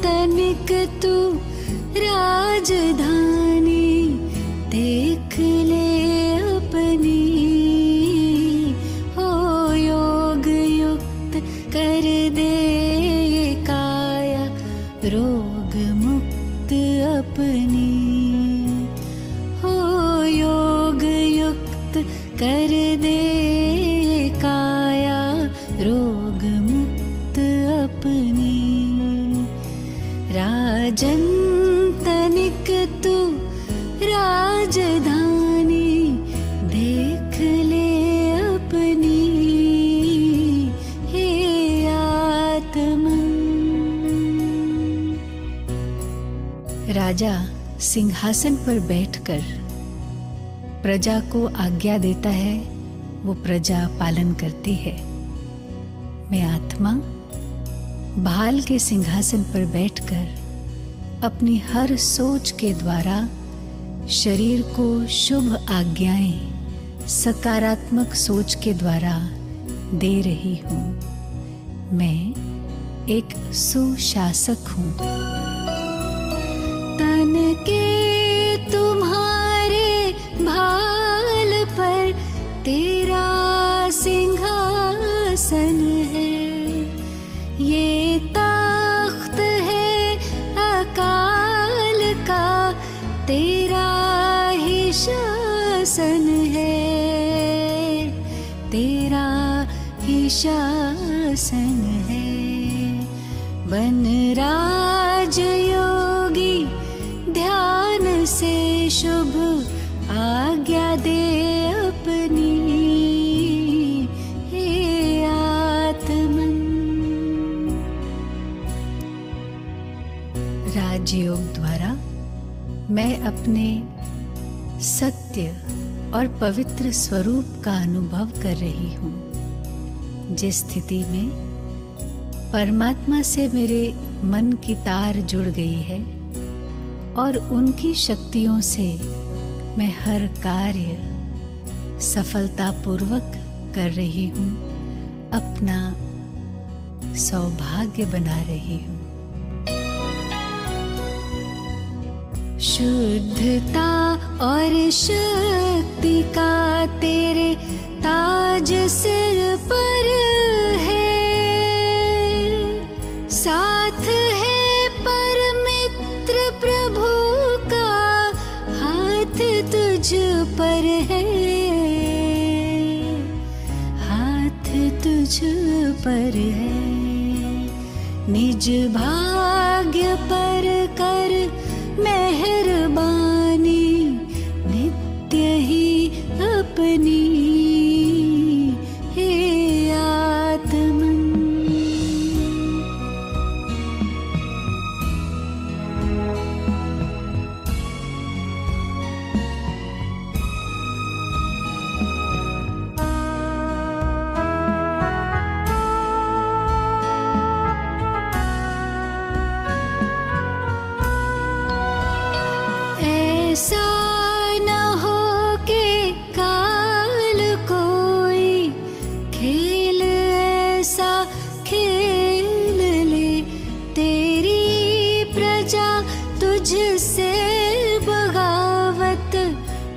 तनिक तू राजधानी देख ले अपनी, हो योग युक्त कर दे ये काया रोग मुक्त अपनी, हो योग युक्त कर दे ये काया रोग मुक्त अपनी। राजन तनिक तू राजधानी देख ले अपनी, हे आत्मन। राजा सिंहासन पर बैठकर प्रजा को आज्ञा देता है, वो प्रजा पालन करती है। मैं आत्मा भाल के सिंहासन पर बैठकर अपनी हर सोच के द्वारा शरीर को शुभ आज्ञाएं सकारात्मक सोच के द्वारा दे रही हूँ। मैं एक सुशासक हूँ। तन के तुम्हारे भाल पर तेरा सिंहासन है, ये तख्त है अकाल का, तेरा ही शासन है, तेरा ही शासन है। बन राज योगी ध्यान से शुभ आज्ञा दे अपनी, हे आत्मन। राजयोग द्वारा मैं अपने सत्य और पवित्र स्वरूप का अनुभव कर रही हूँ, जिस स्थिति में परमात्मा से मेरे मन की तार जुड़ गई है और उनकी शक्तियों से मैं हर कार्य सफलतापूर्वक कर रही हूँ, अपना सौभाग्य बना रही हूँ। शुद्धता और शक्ति का तेरे ताज सिर पर है, साथ है परमित्र प्रभु का हाथ तुझ पर है, हाथ तुझ पर है। निज भाग्य पर कर मेहरबानी नित्य ही अपनी, हे आत्मन। ऐसा न हो के काल कोई खेल ऐसा खेल ले, तेरी प्रजा तुझसे बगावत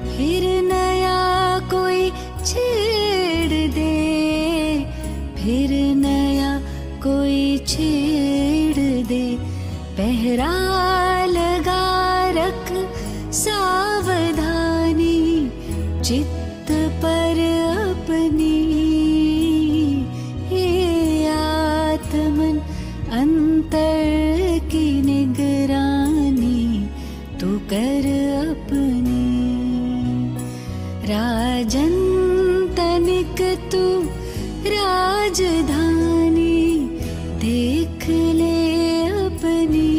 फिर नया कोई छेड़ दे, फिर नया कोई छेड़ दे। पहरा लगा रख सावधानी चित्त पर अपनी, हे आत्मन। अंतर की निगरानी तू कर अपनी। राजन तनिक तू राजधानी देख ले अपनी,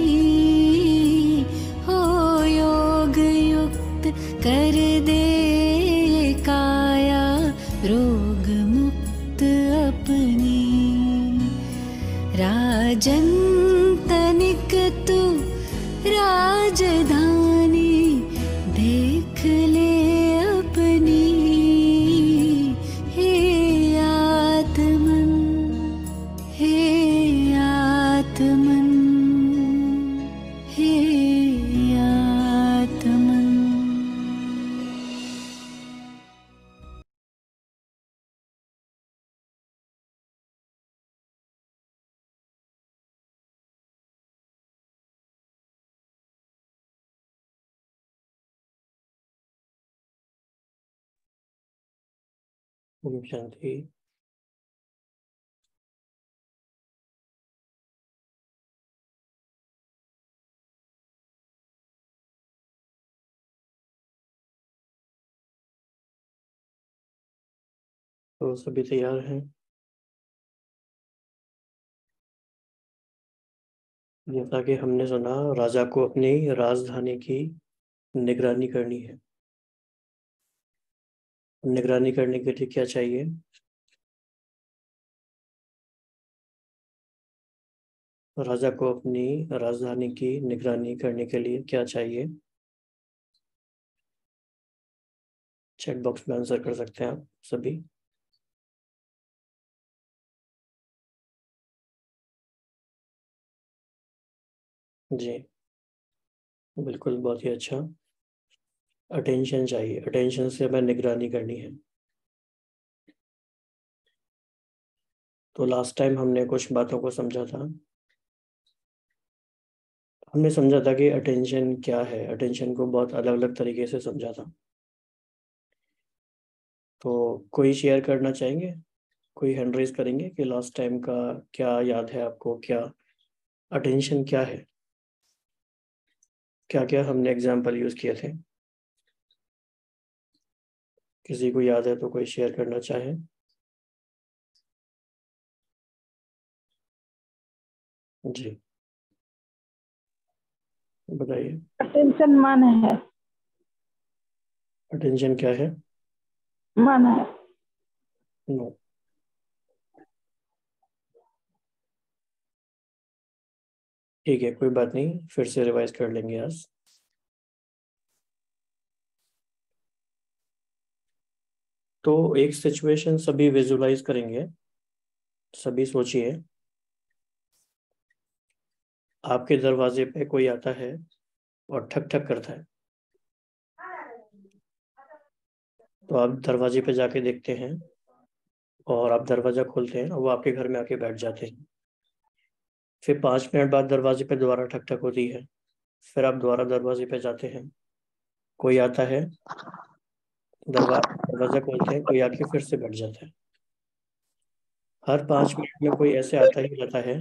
ओम शांति। तो सभी तैयार हैं? जैसा कि हमने सुना, राजा को अपनी राजधानी की निगरानी करनी है। निगरानी करने के लिए क्या चाहिए? राजा को अपनी राजधानी की निगरानी करने के लिए क्या चाहिए? चैट बॉक्स में आंसर कर सकते हैं आप सभी। जी बिल्कुल, बहुत ही अच्छा। अटेंशन चाहिए, अटेंशन से हमें निगरानी करनी है। तो लास्ट टाइम हमने कुछ बातों को समझा था। हमने समझा था कि अटेंशन क्या है, अटेंशन को बहुत अलग अलग तरीके से समझा था। तो कोई शेयर करना चाहेंगे? कोई हैंड रेज करेंगे कि लास्ट टाइम का क्या याद है आपको? क्या अटेंशन क्या है? क्या क्या हमने एग्जाम्पल यूज किए थे? किसी को याद है तो कोई शेयर करना चाहे? जी बताइए। अटेंशन मन है। अटेंशन क्या है? मन है। नो। ठीक है, कोई बात नहीं, फिर से रिवाइज कर लेंगे आज। तो एक सिचुएशन सभी विजुलाइज करेंगे। सभी सोचिए, आपके दरवाजे पे कोई आता है और ठक ठक करता है। तो आप दरवाजे पे जाके देखते हैं और आप दरवाजा खोलते हैं और वो आपके घर में आके बैठ जाते हैं। फिर 5 मिनट बाद दरवाजे पे दोबारा ठक ठक होती है। फिर आप दोबारा दरवाजे पे जाते हैं, कोई आता है, दरवाजा खोलते हैं, कोई आके फिर से बैठ जाता है। हर 5 मिनट में कोई ऐसे आता ही रहता है।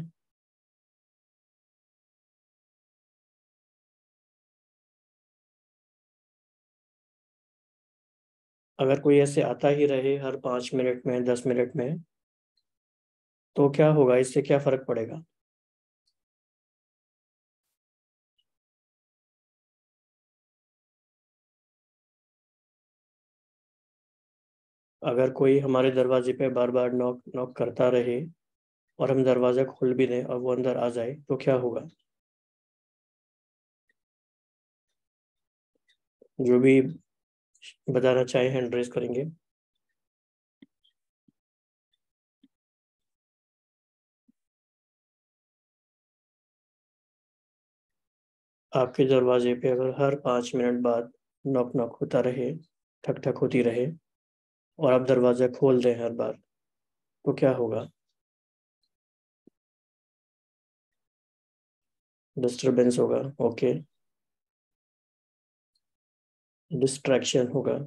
अगर कोई ऐसे आता ही रहे हर 5 मिनट में, 10 मिनट में, तो क्या होगा? इससे क्या फर्क पड़ेगा? अगर कोई हमारे दरवाजे पे बार बार नॉक नॉक करता रहे और हम दरवाजा खोल भी दें और वो अंदर आ जाए तो क्या होगा? जो भी बताना चाहे हैंड रेज करेंगे। आपके दरवाजे पे अगर हर 5 मिनट बाद नॉक नॉक होता रहे, ठक ठक होती रहे, और आप दरवाजा खोल दें हर बार, तो क्या होगा? डिस्टरबेंस होगा। ओके। डिस्ट्रैक्शन होगा।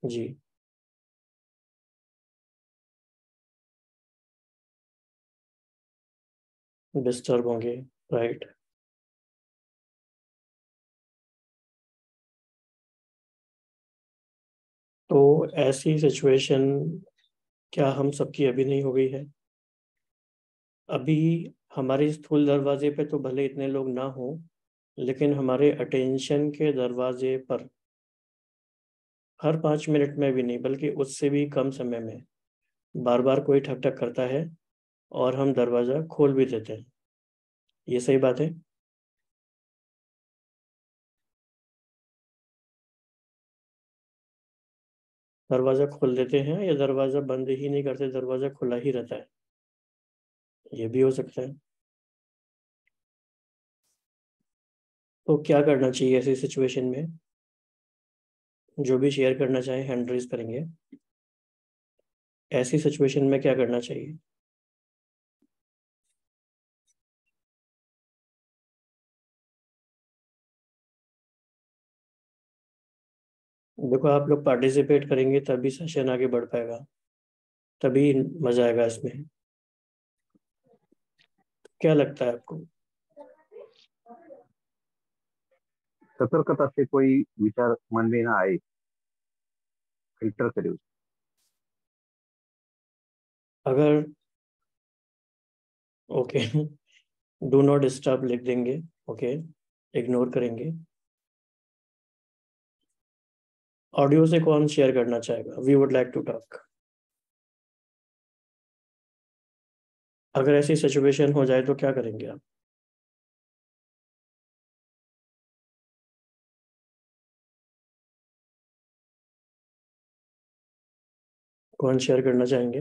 जी। डिस्टर्ब होंगे। राइट। तो ऐसी सिचुएशन क्या हम सबकी अभी नहीं हो गई है? अभी हमारे स्थूल दरवाजे पे तो भले इतने लोग ना हो, लेकिन हमारे अटेंशन के दरवाजे पर हर 5 मिनट में भी नहीं, बल्कि उससे भी कम समय में बार बार कोई ठक ठक करता है और हम दरवाजा खोल भी देते हैं। ये सही बात है? दरवाजा खोल देते हैं या दरवाजा बंद ही नहीं करते, दरवाजा खुला ही रहता है? ये भी हो सकता है। तो क्या करना चाहिए ऐसी सिचुएशन में? जो भी शेयर करना चाहे हैंड रेज करेंगे। ऐसी सिचुएशन में क्या करना चाहिए? देखो, आप लोग पार्टिसिपेट करेंगे तभी सेशन आगे बढ़ पाएगा। तभी मजा आएगा इसमें। क्या लगता है आपको? सतर्कता से कोई विचार मन में ना आए, फिल्टर करे उसको। अगर ओके डू नॉट डिस्टर्ब लिख देंगे, ओके, इग्नोर करेंगे। ऑडियो से कौन शेयर करना चाहेगा? We would like to talk. अगर ऐसी सिचुएशन हो जाए तो क्या करेंगे आप? कौन शेयर करना चाहेंगे?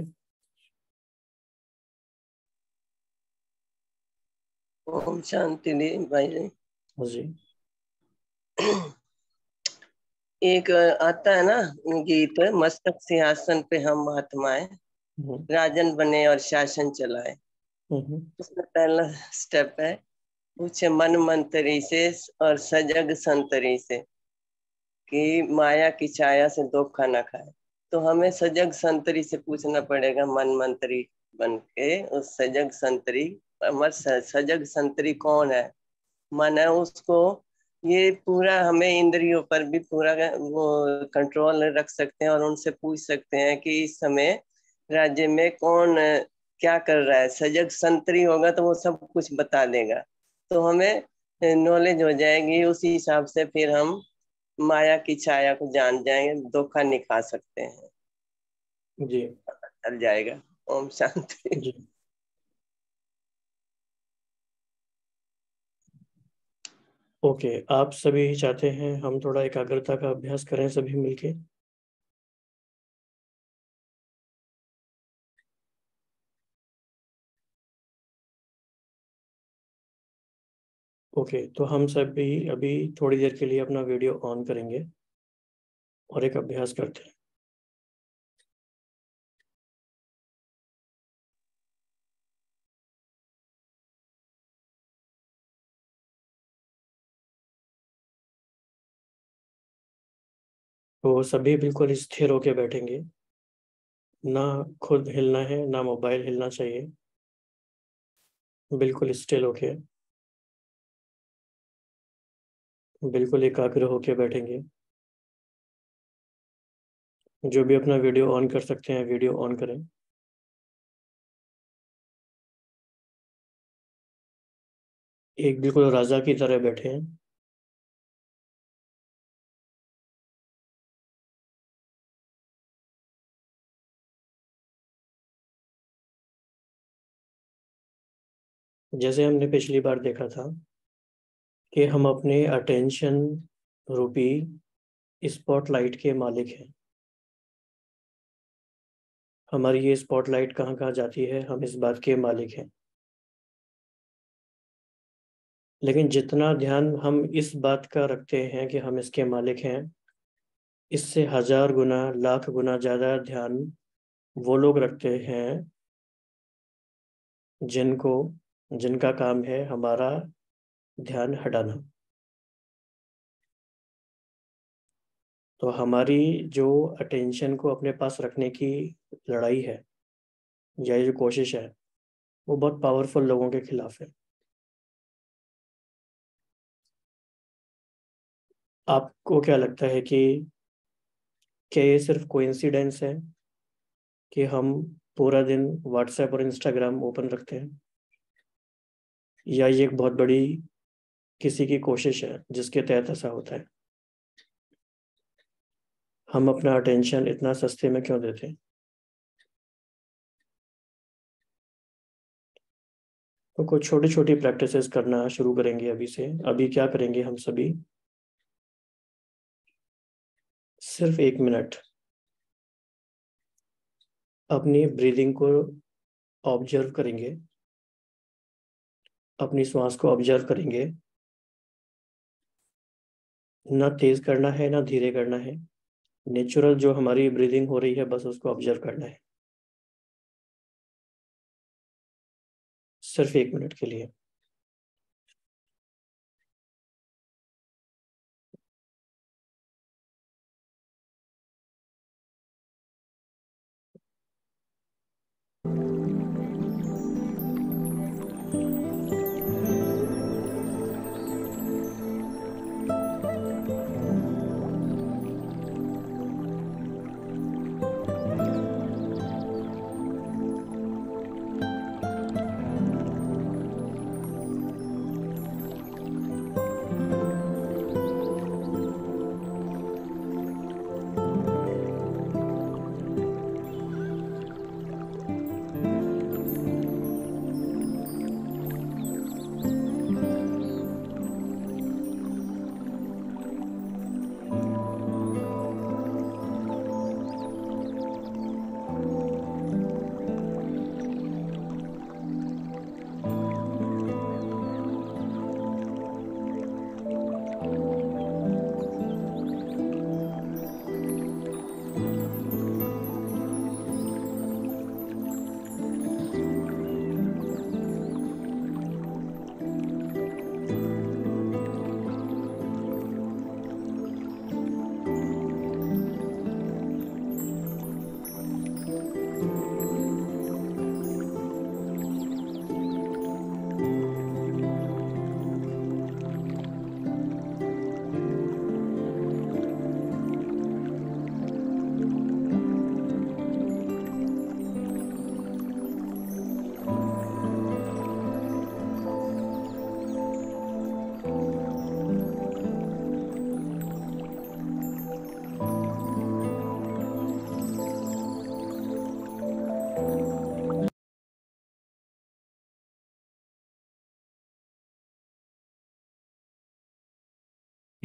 ओम शांति दे भाई जी। हाँ जी। एक आता है ना गीत, मस्तक सिंहासन पे हम महात्माएं, राजन बने और शासन चलाए। उसमें पहला स्टेप है, पूछे मन मंतरी से और सजग संतरी से कि माया की छाया से धोखा न खाए। तो हमें सजग संतरी से पूछना पड़ेगा, मन मंत्री बन के उस सजग संतरी। सजग संतरी कौन है? मन है उसको। ये पूरा हमें इंद्रियों पर भी पूरा वो कंट्रोल रख सकते हैं और उनसे पूछ सकते हैं कि इस समय राज्य में कौन क्या कर रहा है। सजग संतरी होगा तो वो सब कुछ बता देगा, तो हमें नॉलेज हो जाएगी। उसी हिसाब से फिर हम माया की छाया को जान जाएंगे, धोखा नहीं खा सकते हैं, जी चल जाएगा। ओम शांति। जी। ओके, आप सभी चाहते हैं हम थोड़ा एकाग्रता का अभ्यास करें सभी मिलके? ओके, तो हम सभी अभी थोड़ी देर के लिए अपना वीडियो ऑन करेंगे और एक अभ्यास करते हैं। तो सभी बिल्कुल स्थिर होके बैठेंगे, ना खुद हिलना है ना मोबाइल हिलना चाहिए, बिल्कुल स्टिल होके, बिल्कुल एकाग्र होके बैठेंगे। जो भी अपना वीडियो ऑन कर सकते हैं वीडियो ऑन करें। एक बिल्कुल राजा की तरह बैठे हैं। जैसे हमने पिछली बार देखा था कि हम अपने अटेंशन रूपी स्पॉटलाइट के मालिक हैं। हमारी ये स्पॉटलाइट कहाँ कहाँ जाती है हम इस बात के मालिक हैं। लेकिन जितना ध्यान हम इस बात का रखते हैं कि हम इसके मालिक हैं, इससे 1000 गुना 1,00,000 गुना ज़्यादा ध्यान वो लोग रखते हैं जिनका काम है हमारा ध्यान हटाना। तो हमारी जो अटेंशन को अपने पास रखने की लड़ाई है या ये जो कोशिश है वो बहुत पावरफुल लोगों के खिलाफ है। आपको क्या लगता है कि क्या ये सिर्फ कोइंसिडेंस है कि हम पूरा दिन व्हाट्सएप और इंस्टाग्राम ओपन रखते हैं, या ये एक बहुत बड़ी किसी की कोशिश है जिसके तहत ऐसा होता है? हम अपना अटेंशन इतना सस्ते में क्यों देते हैं? तो कुछ छोटी छोटी प्रैक्टिसेस करना शुरू करेंगे अभी से। अभी क्या करेंगे हम सभी, सिर्फ 1 मिनट अपनी ब्रीदिंग को ऑब्जर्व करेंगे, अपनी श्वास को ऑब्जर्व करेंगे। ना तेज करना है ना धीरे करना है, नेचुरल जो हमारी ब्रीदिंग हो रही है बस उसको ऑब्जर्व करना है, सिर्फ 1 मिनट के लिए।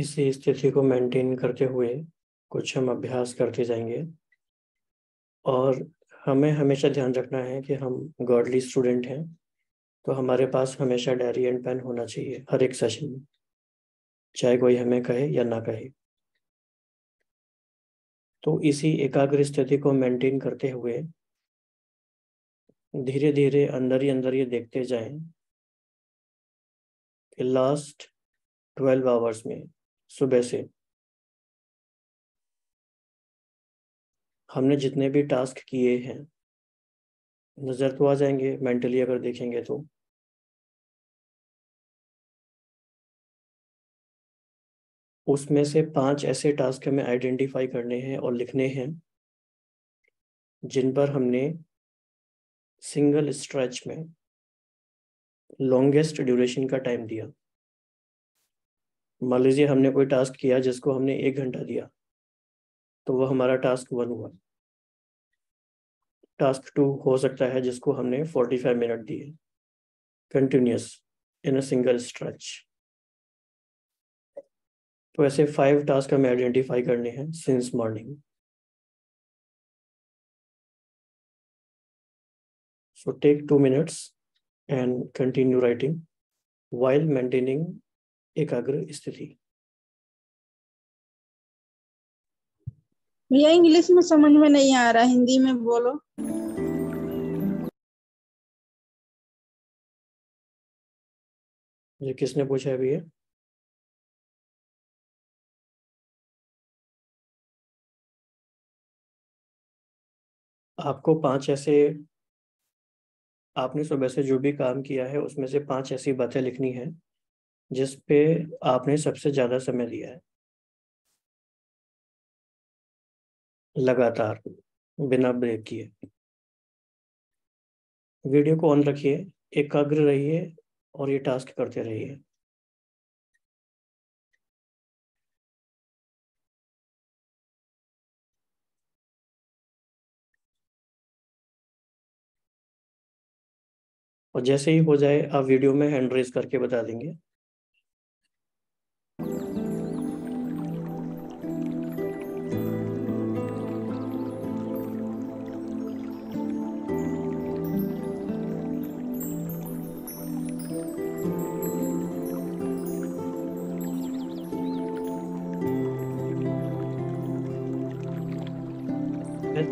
इसी स्थिति को मेंटेन करते हुए कुछ हम अभ्यास करते जाएंगे। और हमें हमेशा ध्यान रखना है कि हम गॉडली स्टूडेंट हैं, तो हमारे पास हमेशा डायरी एंड पेन होना चाहिए हर एक सेशन में, चाहे कोई हमें कहे या ना कहे। तो इसी एकाग्र स्थिति को मेंटेन करते हुए धीरे धीरे अंदर ही अंदर ये देखते जाएं कि लास्ट 12 आवर्स में सुबह से हमने जितने भी टास्क किए हैं, नज़र तो आ जाएंगे मेंटली अगर देखेंगे तो। उसमें से 5 ऐसे टास्क हमें आइडेंटिफाई करने हैं और लिखने हैं जिन पर हमने सिंगल स्ट्रेच में लॉन्गेस्ट ड्यूरेशन का टाइम दिया। मान लीजिए हमने कोई टास्क किया जिसको हमने 1 घंटा दिया, तो वह हमारा टास्क 1 हुआ। टास्क 2 हो सकता है जिसको हमने 45 मिनट दिए continuous in a single stretch. तो ऐसे 5 टास्क हमें आइडेंटिफाई करने हैं since morning. So take 2 minutes and continue writing while maintaining एकाग्र स्थिति। भैया इंग्लिश में समझ में नहीं आ रहा, हिंदी में बोलो। ये किसने पूछा है भैया? आपको 5 ऐसे, आपने सुबह से जो भी काम किया है उसमें से 5 ऐसी बातें लिखनी है जिस पे आपने सबसे ज्यादा समय दिया है, लगातार बिना ब्रेक किए। वीडियो को ऑन रखिए, एकाग्र रहिए और ये टास्क करते रहिए। और जैसे ही हो जाए आप वीडियो में हैंड रेज करके बता देंगे।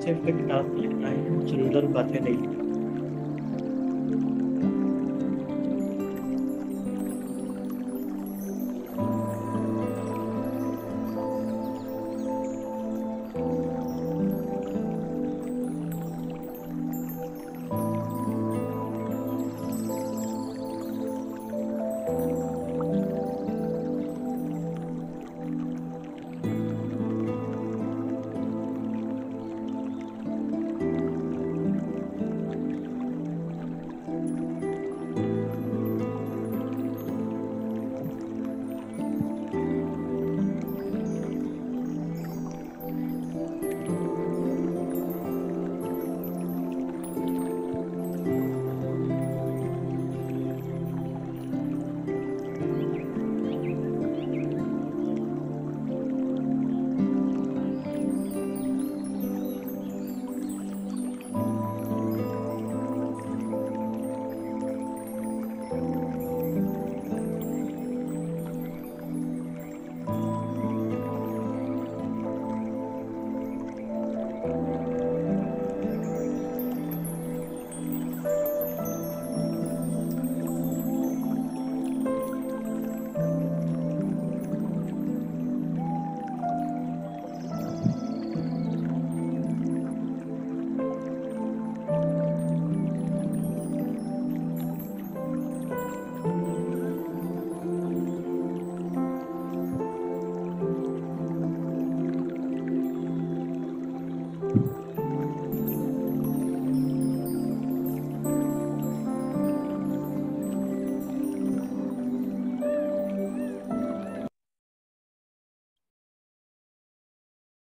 स्पेसिफिक टास्क लिखना है, जनरल बातें नहीं।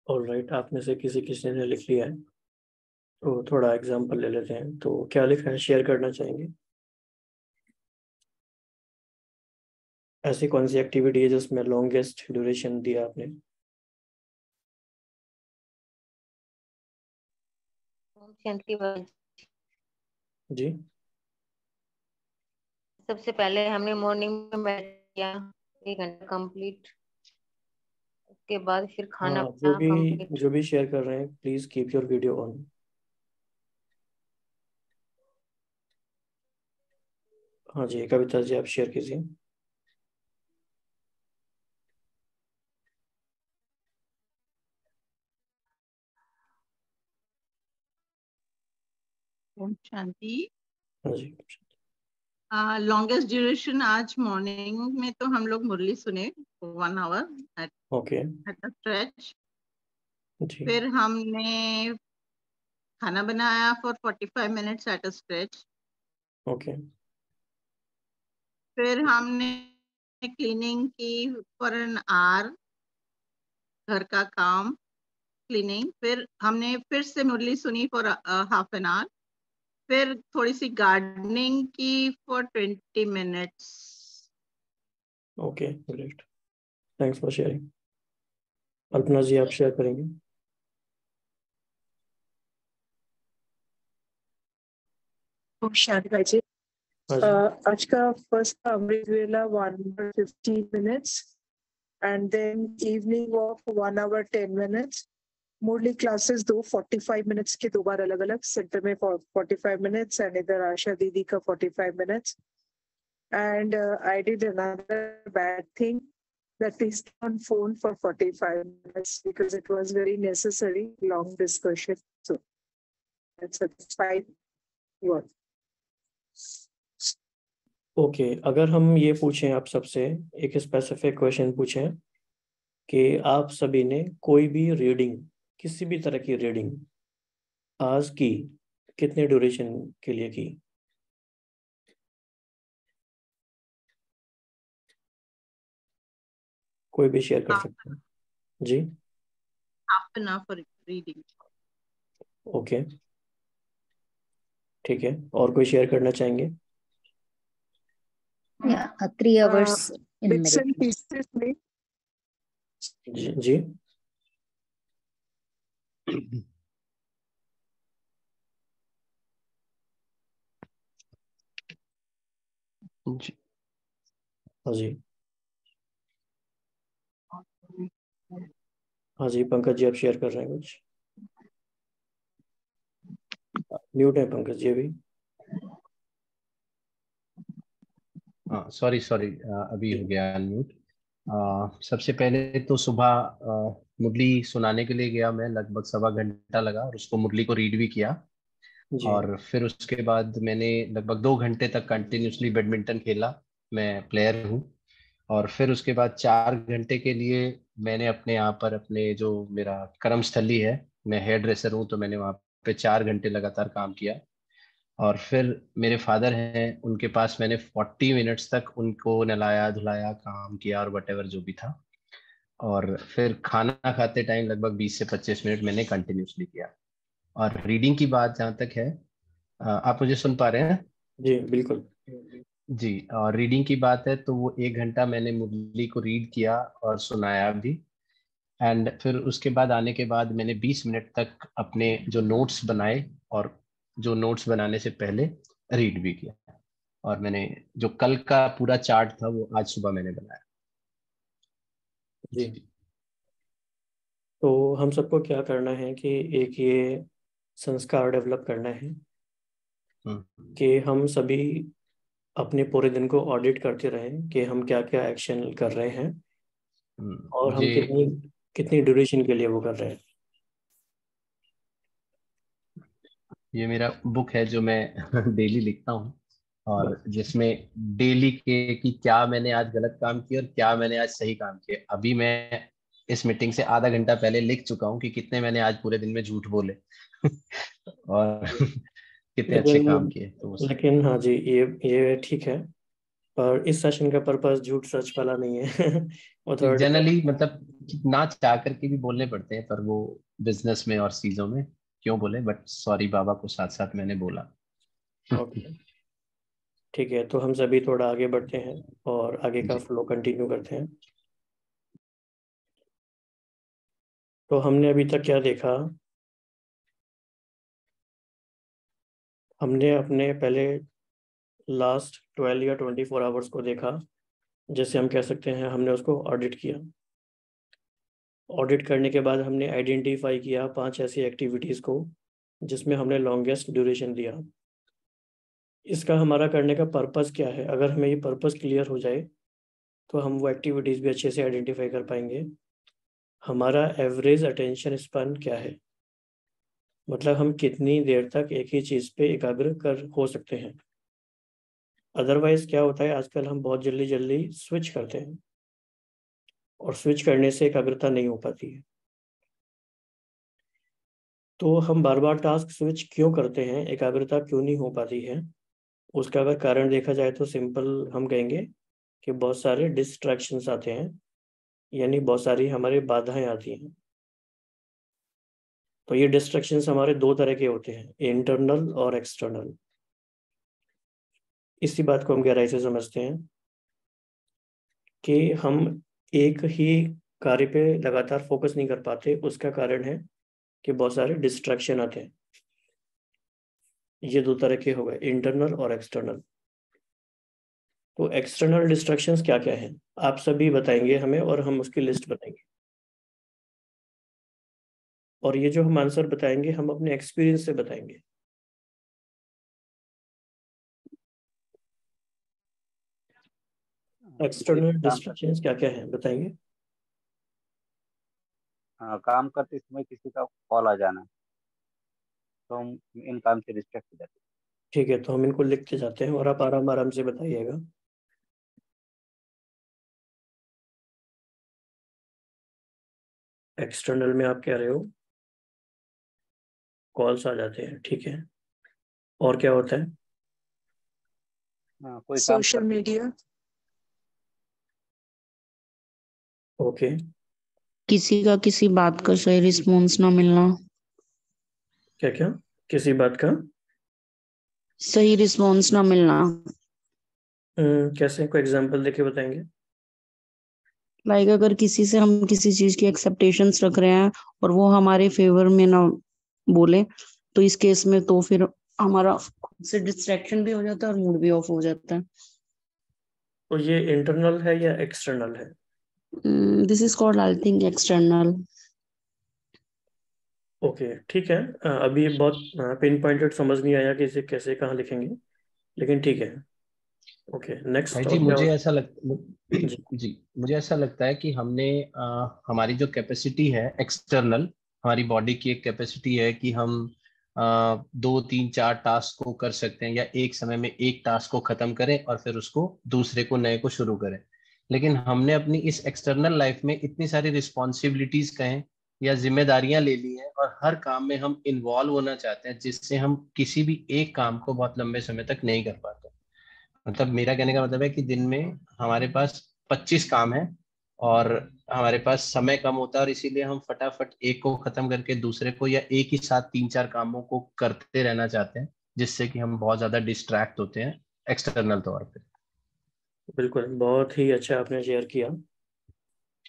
ऑलराइट, आप में से किसी ने लिख लिया है तो थोड़ा एग्जांपल ले लेते हैं। तो क्या लिखा है, शेयर करना चाहेंगे? ऐसी कौन सी एक्टिविटी है जिसमें लॉन्गेस्ट ड्यूरेशन दिया आपने? जी, सबसे पहले हमने मॉर्निंग में बैठ किया 1 घंटा कंप्लीट, उसके बाद फिर खाना हाँ, कंप्लीट। जो भी शेयर कर रहे हैं please keep your video on. हाँ जी, कविता जी आप शेयर कीजिए। ओम शांति। हाँ जी, लॉन्गेस्ट ड्यूरेशन आज मॉर्निंग में तो हम लोग मुरली सुने 1 आवर ओके एट स्ट्रेच। जी, फिर हमने खाना बनाया for 45 minutes at stretch. Okay फिर हमने क्लीनिंग की फॉर एन आवर, घर का काम क्लीनिंग। फिर हमने फिर से मुरली सुनी फॉर हाफ एन आवर। फिर थोड़ी सी गार्डनिंग की for 20 minutes. Okay great, thanks for sharing. Alpana ji आप शेयर करेंगे? ओम शांति भाई जी। हाँ जी, आज का फर्स्ट अमृत वेला 1 hour 15 minutes and then evening walk 1 hour 10 minutes। Murali classes 45 minutes के 2 बार अलग अलग, सेंटर में 45 मिनट्स एंड इधर आशा दीदी का 45 minutes. And I did another bad thing, that is on phone for 45 minutes because it was very necessary long discussion, so that's a fine word। Okay अगर हम ये पूछें आप सबसे, एक स्पेसिफिक क्वेश्चन पूछें कि आप सभी ने कोई भी रीडिंग, किसी भी तरह की रीडिंग आज की, कितने ड्यूरेशन के लिए की? कोई भी शेयर कर सकते हैं जी। Half an hour for reading. Okay ठीक है, और कोई शेयर करना चाहेंगे? Yeah, 3 hours in bits and meditation. pieces में जी जी, जी हाँ जी, हाँ जी पंकज जी आप शेयर कर रहे हैं कुछ? म्यूट है पंकज जी अभी। हाँ सॉरी सॉरी, अभी हो गया अनम्यूट। सबसे पहले तो सुबह मुरली सुनाने के लिए गया मैं, लगभग 1.25 घंटा लगा और उसको मुरली को रीड भी किया। जी और फिर उसके बाद मैंने लगभग 2 घंटे तक कंटिन्यूसली बैडमिंटन खेला, मैं प्लेयर हूँ। और फिर उसके बाद 4 घंटे के लिए मैंने अपने यहाँ पर, अपने जो मेरा कर्मस्थली है, मैं हेयर ड्रेसर हूँ, तो मैंने वहाँ पे 4 घंटे लगातार काम किया। और फिर मेरे फादर हैं, उनके पास मैंने 40 मिनट्स तक उनको नहलाया धुलाया, काम किया और वटेवर जो भी था। और फिर खाना खाते टाइम लगभग 20 से 25 मिनट मैंने कंटिन्यूसली किया। और रीडिंग की बात जहाँ तक है, आप मुझे सुन पा रहे हैं? जी बिल्कुल। जी, और रीडिंग की बात है तो वो 1 घंटा मैंने मुरली को रीड किया और सुनाया भी। एंड फिर उसके बाद आने के बाद मैंने 20 मिनट तक अपने जो नोट्स बनाए, और जो नोट्स बनाने से पहले रीड भी किया। और मैंने जो कल का पूरा चार्ट था वो आज सुबह मैंने बनाया। जी, तो हम सबको क्या करना है कि एक ये संस्कार डेवलप करना है कि हम सभी अपने पूरे दिन को ऑडिट करते रहें कि हम क्या क्या एक्शन कर रहे हैं और हम ये कितनी कितनी ड्यूरेशन के लिए वो कर रहे हैं। ये मेरा बुक है जो मैं डेली लिखता हूँ, और जिसमें डेली के कि क्या मैंने आज गलत काम किया और क्या मैंने आज सही काम किया। अभी मैं इस मीटिंग से आधा घंटा पहले लिख चुका हूँ कि कितने मैंने आज पूरे दिन में झूठ बोले और कितने अच्छे काम किए। तो लेकिन हाँ जी, ये ठीक है, पर इस सेशन का पर्पस झूठ सच वाला नहीं है वो थोड़ा जनरली मतलब ना चाह करके भी बोलने पड़ते हैं, पर वो बिजनेस में और चीजों में क्यों बोले, बट सॉरी बाबा को साथ साथ मैंने बोला। ओके ठीक है, तो हम सभी थोड़ा आगे बढ़ते हैं और आगे का फ्लो कंटिन्यू करते हैं। तो हमने अभी तक क्या देखा? हमने अपने पहले लास्ट 12 या 24 आवर्स को देखा, जैसे हम कह सकते हैं हमने उसको ऑडिट किया। ऑडिट करने के बाद हमने आइडेंटिफाई किया 5 ऐसी एक्टिविटीज़ को जिसमें हमने लॉन्गेस्ट ड्यूरेशन दिया। इसका हमारा करने का पर्पस क्या है? अगर हमें ये पर्पस क्लियर हो जाए तो हम वो एक्टिविटीज़ भी अच्छे से आइडेंटिफाई कर पाएंगे। हमारा एवरेज अटेंशन स्पैन क्या है, मतलब हम कितनी देर तक एक ही चीज़ पे एकाग्र कर हो सकते हैं। अदरवाइज क्या होता है, आजकल हम बहुत जल्दी जल्दी स्विच करते हैं और स्विच करने से एकाग्रता नहीं हो पाती है। तो हम बार बार टास्क स्विच क्यों करते हैं, एकाग्रता क्यों नहीं हो पाती है, उसका अगर कारण देखा जाए तो सिंपल हम कहेंगे कि बहुत सारे डिस्ट्रैक्शंस आते हैं, यानी बहुत सारी हमारी बाधाएं आती हैं। तो ये डिस्ट्रैक्शंस हमारे दो तरह के होते हैं, इंटरनल और एक्सटर्नल। इसी बात को हम गहराई से समझते हैं कि हम एक ही कार्य पे लगातार फोकस नहीं कर पाते। उसका कारण है कि बहुत सारे डिस्ट्रैक्शन आते हैं। ये दो तरह के हो गए, इंटरनल और एक्सटर्नल। तो एक्सटर्नल डिस्ट्रैक्शंस क्या क्या हैं, आप सभी बताएंगे हमें और हम उसकी लिस्ट बताएंगे। और ये जो हम आंसर बताएंगे हम अपने एक्सपीरियंस से बताएंगे। एक्सटर्नल डिस्ट्रैक्शंस क्या क्या हैं बताएंगे? काम करते समय किसी का कॉल आ जाना, तो हम इन काम से डिस्ट्रैक्ट हो जाते हैं। ठीक है, तो हम इनको लिखते जाते हैं और आप आराम आराम से बताइएगा। एक्सटर्नल में आप कह रहे हो कॉल्स आ जाते हैं, ठीक है, और क्या होता है? कोई काम सोशल मीडिया, ओके, किसी का किसी बात का सही रिस्पॉन्स ना मिलना। क्या क्या? किसी बात का सही रिस्पॉन्स ना मिलना। कैसे, कोई एग्जांपल देके बताएंगे? लाइक अगर किसी से हम किसी चीज की एक्सपेक्टेशंस रख रहे हैं और वो हमारे फेवर में ना बोले, तो इस केस में तो फिर हमारा खुद से डिस्ट्रैक्शन भी हो जाता है और मूड भी ऑफ हो जाता है। तो ये इंटरनल है या एक्सटर्नल है? This is called I think external. Okay, ठीक है। अभी बहुत पिन पॉइंटेड समझ नहीं आया कि इसे कैसे कहाँ लिखेंगे, लेकिन ठीक है। Okay, next. भाई और जी क्या मुझे होता ऐसा जी? जी मुझे ऐसा लगता है कि हमने हमारी जो कैपेसिटी है एक्सटर्नल, हमारी बॉडी की एक कैपेसिटी है कि हम 2 3 4 टास्क को कर सकते हैं या एक समय में एक टास्क को खत्म करें और फिर उसको दूसरे को नए को शुरू करें। लेकिन हमने अपनी इस एक्सटर्नल लाइफ में इतनी सारी रिस्पॉन्सिबिलिटीज कहें या जिम्मेदारियां ले ली हैं और हर काम में हम इन्वॉल्व होना चाहते हैं, जिससे हम किसी भी एक काम को बहुत लंबे समय तक नहीं कर पाते। मतलब मेरा कहने का मतलब है कि दिन में हमारे पास 25 काम है और हमारे पास समय कम होता है, और इसीलिए हम फटाफट एक को खत्म करके दूसरे को या एक ही साथ 3 4 कामों को करते रहना चाहते हैं, जिससे कि हम बहुत ज्यादा डिस्ट्रैक्ट होते हैं एक्सटर्नल तौर पे। बिल्कुल, बहुत ही अच्छा आपने शेयर किया।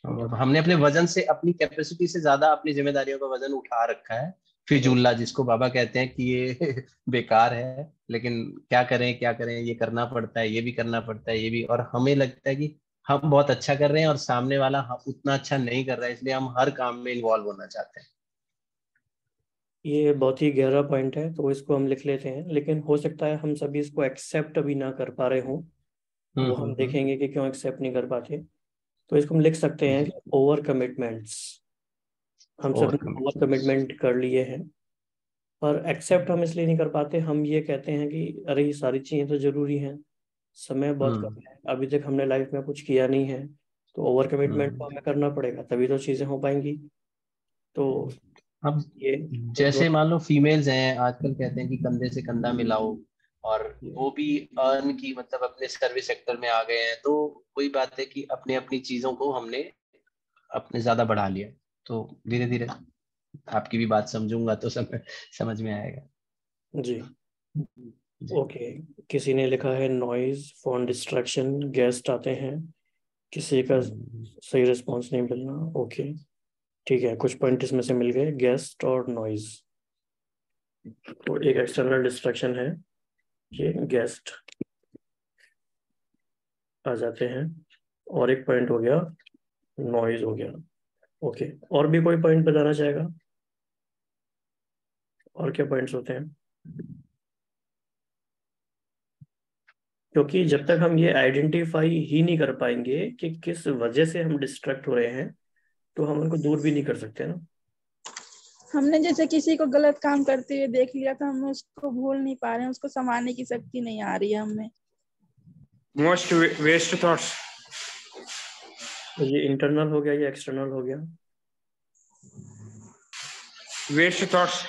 और हमने अपने वजन से, अपनी कैपेसिटी से ज्यादा अपनी जिम्मेदारियों का वजन उठा रखा है। फिजूल्ला जिसको बाबा कहते हैं कि ये बेकार है, लेकिन क्या करें, ये करना पड़ता है, ये भी करना पड़ता है, ये भी। और हमें लगता है कि हम बहुत अच्छा कर रहे हैं और सामने वाला उतना अच्छा नहीं कर रहा है, इसलिए हम हर काम में इन्वॉल्व होना चाहते हैं। ये बहुत ही गहरा पॉइंट है, तो इसको हम लिख लेते हैं, लेकिन हो सकता है हम सभी इसको एक्सेप्ट अभी ना कर पा रहे हों। वो हम देखेंगे कि क्यों एक्सेप्ट नहीं कर पाते। तो इसको हम लिख सकते हैं कि ओवर कमिटमेंट्स। हम सभी ओवर कमिटमेंट कर लिए हैं, पर एक्सेप्ट हम इसलिए नहीं कर पाते। हम ये कहते हैं कि अरे ये सारी चीज़ें तो जरूरी हैं, समय बहुत कम है, अभी तक हमने लाइफ में कुछ किया नहीं है, तो ओवर कमिटमेंट तो हमें करना पड़ेगा, तभी तो चीज़ें हो पाएंगी। तो अब ये जैसे मान लो फीमेल्स हैं, आजकल कहते हैं कि कंधे से कंधा मिलाओ, और वो भी अर्न की मतलब अपने सर्विस सेक्टर में आ गए हैं। तो वही बात है कि अपने अपनी चीजों को हमने अपने ज्यादा बढ़ा लिया। तो धीरे धीरे आपकी भी बात समझूंगा तो समझ में आएगा। जी। ओके, किसी ने लिखा है नॉइज, फोन डिस्ट्रैक्शन, गेस्ट आते हैं, किसी का सही रिस्पॉन्स नहीं मिलना। ओके ठीक है, कुछ पॉइंट इसमें से मिल गए, गेस्ट और नॉइज। तो एक एक्सटर्नल डिस्ट्रैक्शन है, ये गेस्ट आ जाते हैं, और एक पॉइंट हो गया नॉइज हो गया। ओके, और भी कोई पॉइंट बताना चाहेगा? और क्या पॉइंट्स होते हैं? क्योंकि जब तक हम ये आइडेंटिफाई ही नहीं कर पाएंगे कि किस वजह से हम डिस्ट्रैक्ट हो रहे हैं, तो हम उनको दूर भी नहीं कर सकते ना। हमने जैसे किसी को गलत काम करते हुए देख लिया तो हम उसको भूल नहीं पा रहे हैं, उसको संभालने की शक्ति नहीं आ रही है हमें। मोस्ट वेस्ट थॉट्स, ये इंटरनल हो गया या एक्सटर्नल हो गया? वेस्ट थॉट्स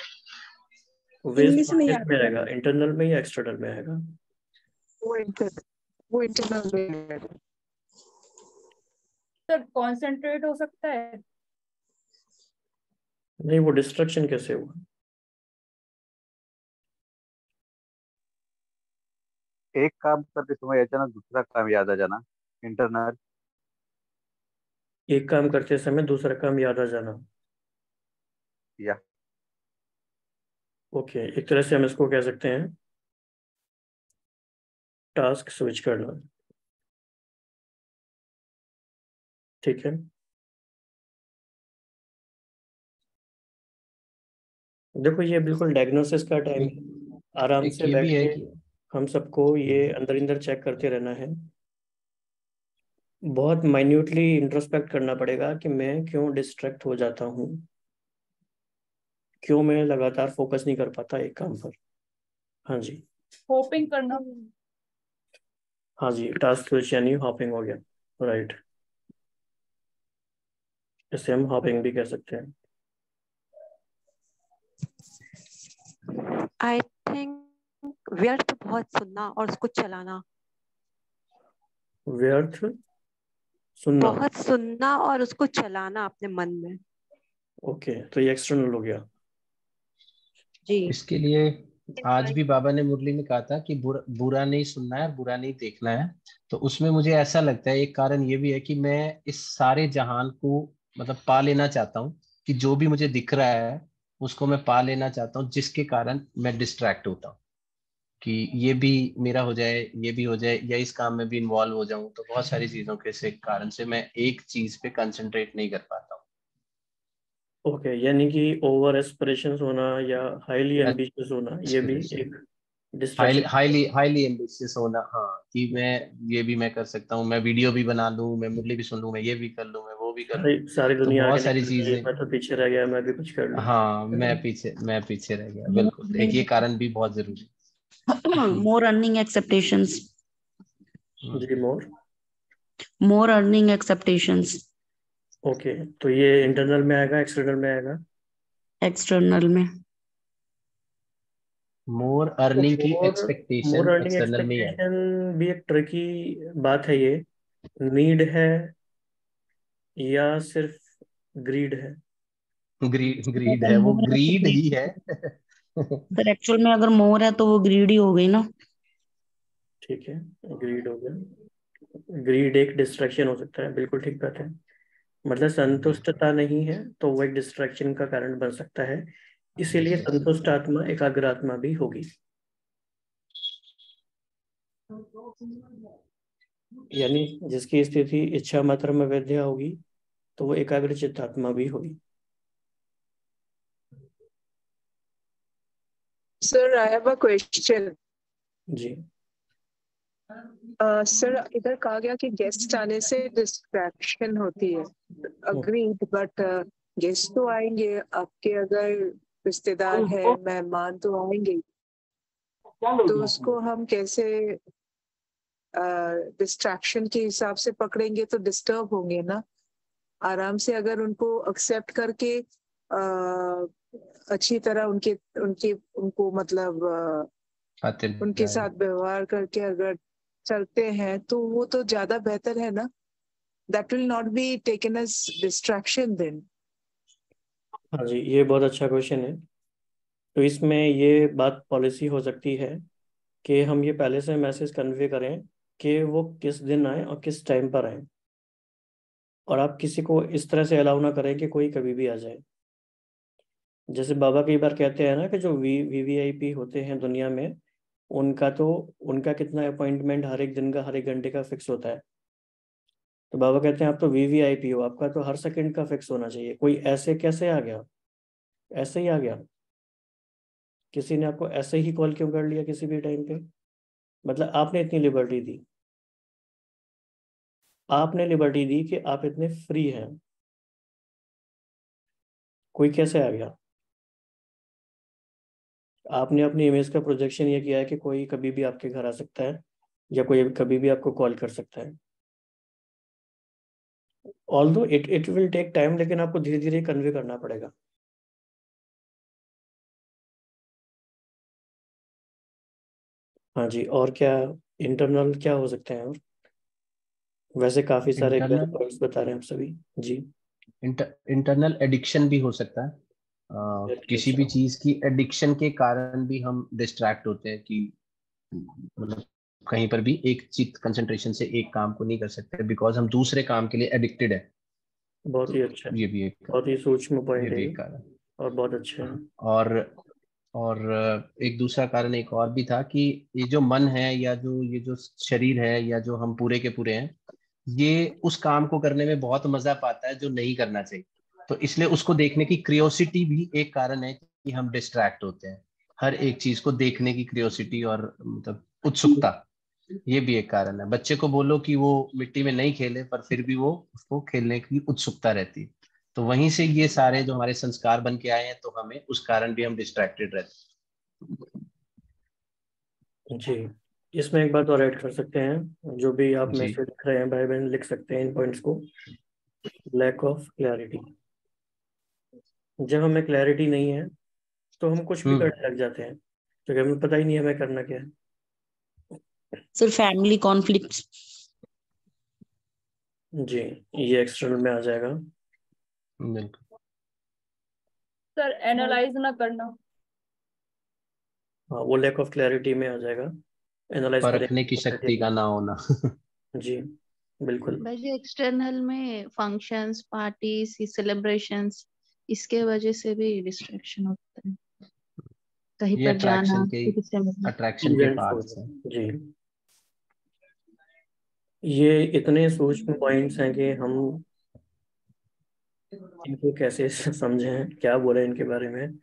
वेस्ट में आएगा, इंटरनल में या एक्सटर्नल में आएगा? वो इंटरनल में। सर कंसंट्रेट हो सकता है? नहीं, वो डिस्ट्रक्शन कैसे हुआ? एक काम करते समय अचानक दूसरा काम याद आ जाना, इंटरनल। एक काम करते समय दूसरा काम याद आ जाना, या ओके। एक तरह से हम इसको कह सकते हैं टास्क स्विच करना, ठीक है। देखो ये बिल्कुल डायग्नोसिस का टाइम है, आराम से बैठ के हम सबको ये अंदर अंदर चेक करते रहना है। बहुत माइन्यूटली इंट्रोस्पेक्ट करना पड़ेगा कि मैं क्यों डिस्ट्रैक्ट हो जाता हूँ, क्यों मैं लगातार फोकस नहीं कर पाता एक काम पर। हाँ जी, होपिंग करना। हाँ जी, टास्क स्विच यानी हॉपिंग हो गया, राइट। इसे हम हॉपिंग भी कह सकते हैं। आई थिंक व्यर्थ बहुत सुनना और उसको चलाना। व्यर्थ सुनना, बहुत सुनना और उसको चलाना अपने मन में। ओके, तो ये एक्सटर्नल हो गया जी। इसके लिए आज भी बाबा ने मुरली में कहा था कि बुरा नहीं सुनना है, बुरा नहीं देखना है। तो उसमें मुझे ऐसा लगता है एक कारण ये भी है कि मैं इस सारे जहान को मतलब पा लेना चाहता हूँ, कि जो भी मुझे दिख रहा है उसको मैं पा लेना चाहता हूँ, जिसके कारण मैं डिस्ट्रैक्ट होता हूँ कि ये भी मेरा हो जाए, ये भी हो जाए, या इस काम में भी इन्वॉल्व हो जाऊं। तो बहुत सारी चीजों के से कारण से मैं एक चीज पे कंसंट्रेट नहीं कर पाता हूँ। ओके, यानी कि ओवर एस्पिरेशंस होना या हाईली एम्बिशियस होना, ये भी एक डिस्ट्रैक्शन। हाईली एम्बिशियस होना, हाँ, कि मैं ये भी मैं कर सकता हूँ, मैं वीडियो भी बना लूँ, मैं मुरली भी सुन लूँ, मैं ये भी कर लूँ, मैं वो भी कर लूँ। सारी तो दुनिया बहुत आगे सारी निकल गई, चीजें, मैं तो पीछे रह गया, मैं भी कुछ कर लूँ। हाँ, मैं पीछे रह गया, बिल्कुल। एक ये कारण भी बहुत जरूरी है। मोर अर्निंग एक्सेप्टेशंस। जी, मोर अर्निंग एक्सेप्टेशंस। ओके, तो ये इंटरनल में आएगा, एक्सटर्नल में आएगा? एक्सटर्नल में। मोर अर्निंग की मोर एक्सपेक्टेशन अर्निंग एक्सटर्नल में है। एक्सपेक्टेशन भी एक ट्रिकी बात है। ये नीड है या सिर्फ ग्रीड है? ग्रीड है, वो ग्रीड ही है। सर एक्चुअल में अगर मोर है तो वो ग्रीड ही हो गई ना। ठीक है, ग्रीड हो गया। ग्रीड एक डिस्ट्रैक्शन हो सकता है, बिल्कुल ठीक बात है। मतलब संतुष्टता नहीं है तो वो एक डिस्ट्रैक्शन का कारण बन सकता है, इसीलिए संतुष्ट आत्मा एकाग्र आत्मा भी होगी। यानी जिसकी स्थिति इच्छा मात्र में वैद्या होगी तो वो एकाग्र चित्त आत्मा भी होगी। Sir I have a question. जी सर इधर कहा गया कि गेस्ट आने से डिस्ट्रैक्शन होती है, अग्रीड, बट गेस्ट तो आएंगे, आपके अगर रिश्तेदार है, मेहमान तो आएंगे, तो उसको हम कैसे डिस्ट्रैक्शन के हिसाब से पकड़ेंगे? तो डिस्टर्ब होंगे ना। आराम से अगर उनको एक्सेप्ट करके अच्छी तरह उनके उनके उनको मतलब उनके साथ व्यवहार करके अगर चलते हैं तो वो तो ज्यादा बेहतर है ना। That will not be taken as distraction then. हाँ जी, ये बहुत अच्छा क्वेश्चन है। तो इसमें ये बात पॉलिसी हो सकती है कि हम ये पहले से मैसेज कन्वे करें कि वो किस दिन आए और किस टाइम पर आए, और आप किसी को इस तरह से अलाउ ना करें कि कोई कभी भी आ जाए। जैसे बाबा कई बार कहते हैं ना कि जो वीवीआईपी होते हैं दुनिया में, उनका कितना अपॉइंटमेंट हर एक दिन का, हर एक घंटे का फिक्स होता है। तो बाबा कहते हैं आप तो वीवीआईपी हो, आपका तो हर सेकंड का फिक्स होना चाहिए। कोई ऐसे कैसे आ गया, ऐसे ही आ गया? किसी ने आपको ऐसे ही कॉल क्यों कर लिया किसी भी टाइम पे? मतलब आपने इतनी लिबर्टी दी, आपने लिबर्टी दी कि आप इतने फ्री हैं। कोई कैसे आ गया? आपने अपनी इमेज का प्रोजेक्शन ये किया है कि कोई कभी भी आपके घर आ सकता है या कोई कभी भी आपको कॉल कर सकता है। Although it will take time, लेकिन आपको धीरे धीरे कन्वे करना पड़ेगा। हाँ जी, और क्या इंटरनल क्या हो सकते हैं? और वैसे काफी सारे इंटरनल पॉइंट्स बता रहे हैं आप सभी जी। इंटरनल एडिक्शन भी हो सकता है। किसी भी अच्छा, चीज की एडिक्शन के कारण भी हम डिस्ट्रैक्ट होते हैं कि मतलब कहीं पर भी एक चीज कंसंट्रेशन से एक काम को नहीं कर सकते बिकॉज हम दूसरे काम के लिए एडिक्टेड है। बहुत ही तो अच्छा, ये भी एक बहुत ही सूक्ष्म पॉइंट ये है भी ये, एक कारण। और बहुत अच्छे हैं। और और एक दूसरा कारण एक और भी था कि ये जो मन है या जो ये जो शरीर है या जो हम पूरे के पूरे हैं, ये उस काम को करने में बहुत मजा पाता है जो नहीं करना चाहिए। तो इसलिए उसको देखने की क्रियोसिटी भी एक कारण है कि हम डिस्ट्रैक्ट होते हैं। हर एक चीज को देखने की क्रियोसिटी और मतलब उत्सुकता, ये भी एक कारण है। बच्चे को बोलो कि वो मिट्टी में नहीं खेले पर फिर भी वो उसको खेलने की उत्सुकता रहती है। तो वहीं से ये सारे जो हमारे संस्कार बन के आए हैं, तो हमें उस कारण भी हम डिस्ट्रैक्टेड रहते जी, इसमें एक बात और ऐड कर सकते हैं, जो भी आप हैं। जी मैसेज लिख रहे हैं भाई बहन लिख सकते हैं इन पॉइंट्स को। लैक ऑफ क्लैरिटी, जब हमें क्लैरिटी नहीं है तो हम कुछ भी हम्म करने लग जाते हैं, क्योंकि हमें पता ही नहीं है हमें करना क्या है। Sir family conflict. जी, ये एक्सटर्नल में आ जाएगा। बिल्कुल। सर एनालाइज ना करना। हाँ, वो लैक ऑफ क्लैरिटी में आ जाएगा, एनालाइज परखने की शक्ति करेंगे। का ना होना। जी बिल्कुल। भाई जी एक्सटर्नल में फंक्शंस, पार्टीज, सेलिब्रेशंस, इसके वजह से भी डिस्ट्रैक्शन होता है। कहीं ये पर जाना, अट्रैक्शन के किसी से मिलना। अट्रैक्शन के इवेंट्स हो पार्ट्स हैं। जी, ये इतने सूक्ष्म पॉइंट्स हैं कि हम इनको कैसे समझें, क्या बोले इनके बारे में।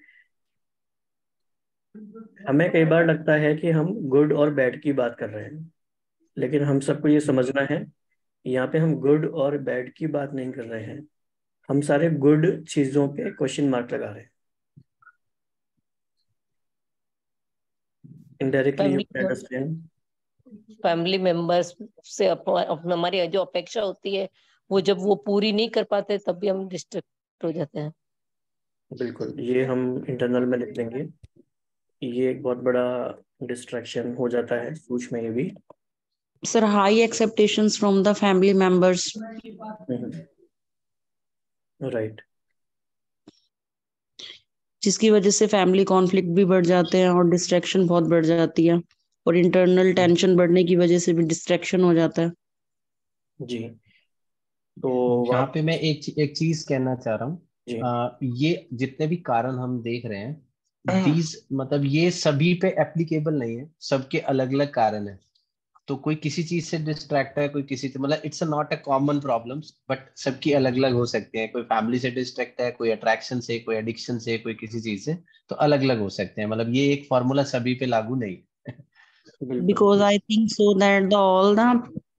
हमें कई बार लगता है कि हम गुड और बैड की बात कर रहे हैं, लेकिन हम सबको ये समझना है, यहाँ पे हम गुड और बैड की बात नहीं कर रहे हैं, हम सारे गुड चीजों पे क्वेश्चन मार्क लगा रहे हैं। Indirectly you can understand. Family members से हमारी जो अपेक्षा होती है वो जब वो पूरी नहीं कर पाते तब भी हम डिस्ट्रैक्ट हो जाते हैं। बिल्कुल, ये हम इंटरनल में लिख देंगे। ये एक बहुत बड़ा डिस्ट्रैक्शन हो जाता है सूक्ष्म में ये भी। Sir high expectations from the family members, right. जिसकी वजह से फैमिली कॉन्फ्लिक्ट भी बढ़ जाते हैं और डिस्ट्रैक्शन बहुत बढ़ जाती है, और इंटरनल टेंशन बढ़ने की वजह से भी डिस्ट्रैक्शन हो जाता है। जी, तो यहाँ आप पे मैं एक चीज कहना चाह रहा जी हूँ। ये जितने भी कारण हम देख रहे हैं, दीज मतलब ये सभी पे एप्लीकेबल नहीं है, सबके अलग अलग कारण है। तो कोई किसी चीज से डिस्ट्रैक्ट है, कोई किसी से, मतलब it's not a common problem, but सबकी अलग अलग हो सकते हैं। कोई फैमिली से डिस्ट्रैक्ट है, कोई अट्रैक्शन से, कोई एडिक्शन से, कोई किसी चीज से। तो अलग अलग हो सकते हैं, मतलब ये एक फॉर्मूला सभी पे लागू नहीं है। Because I think so that all the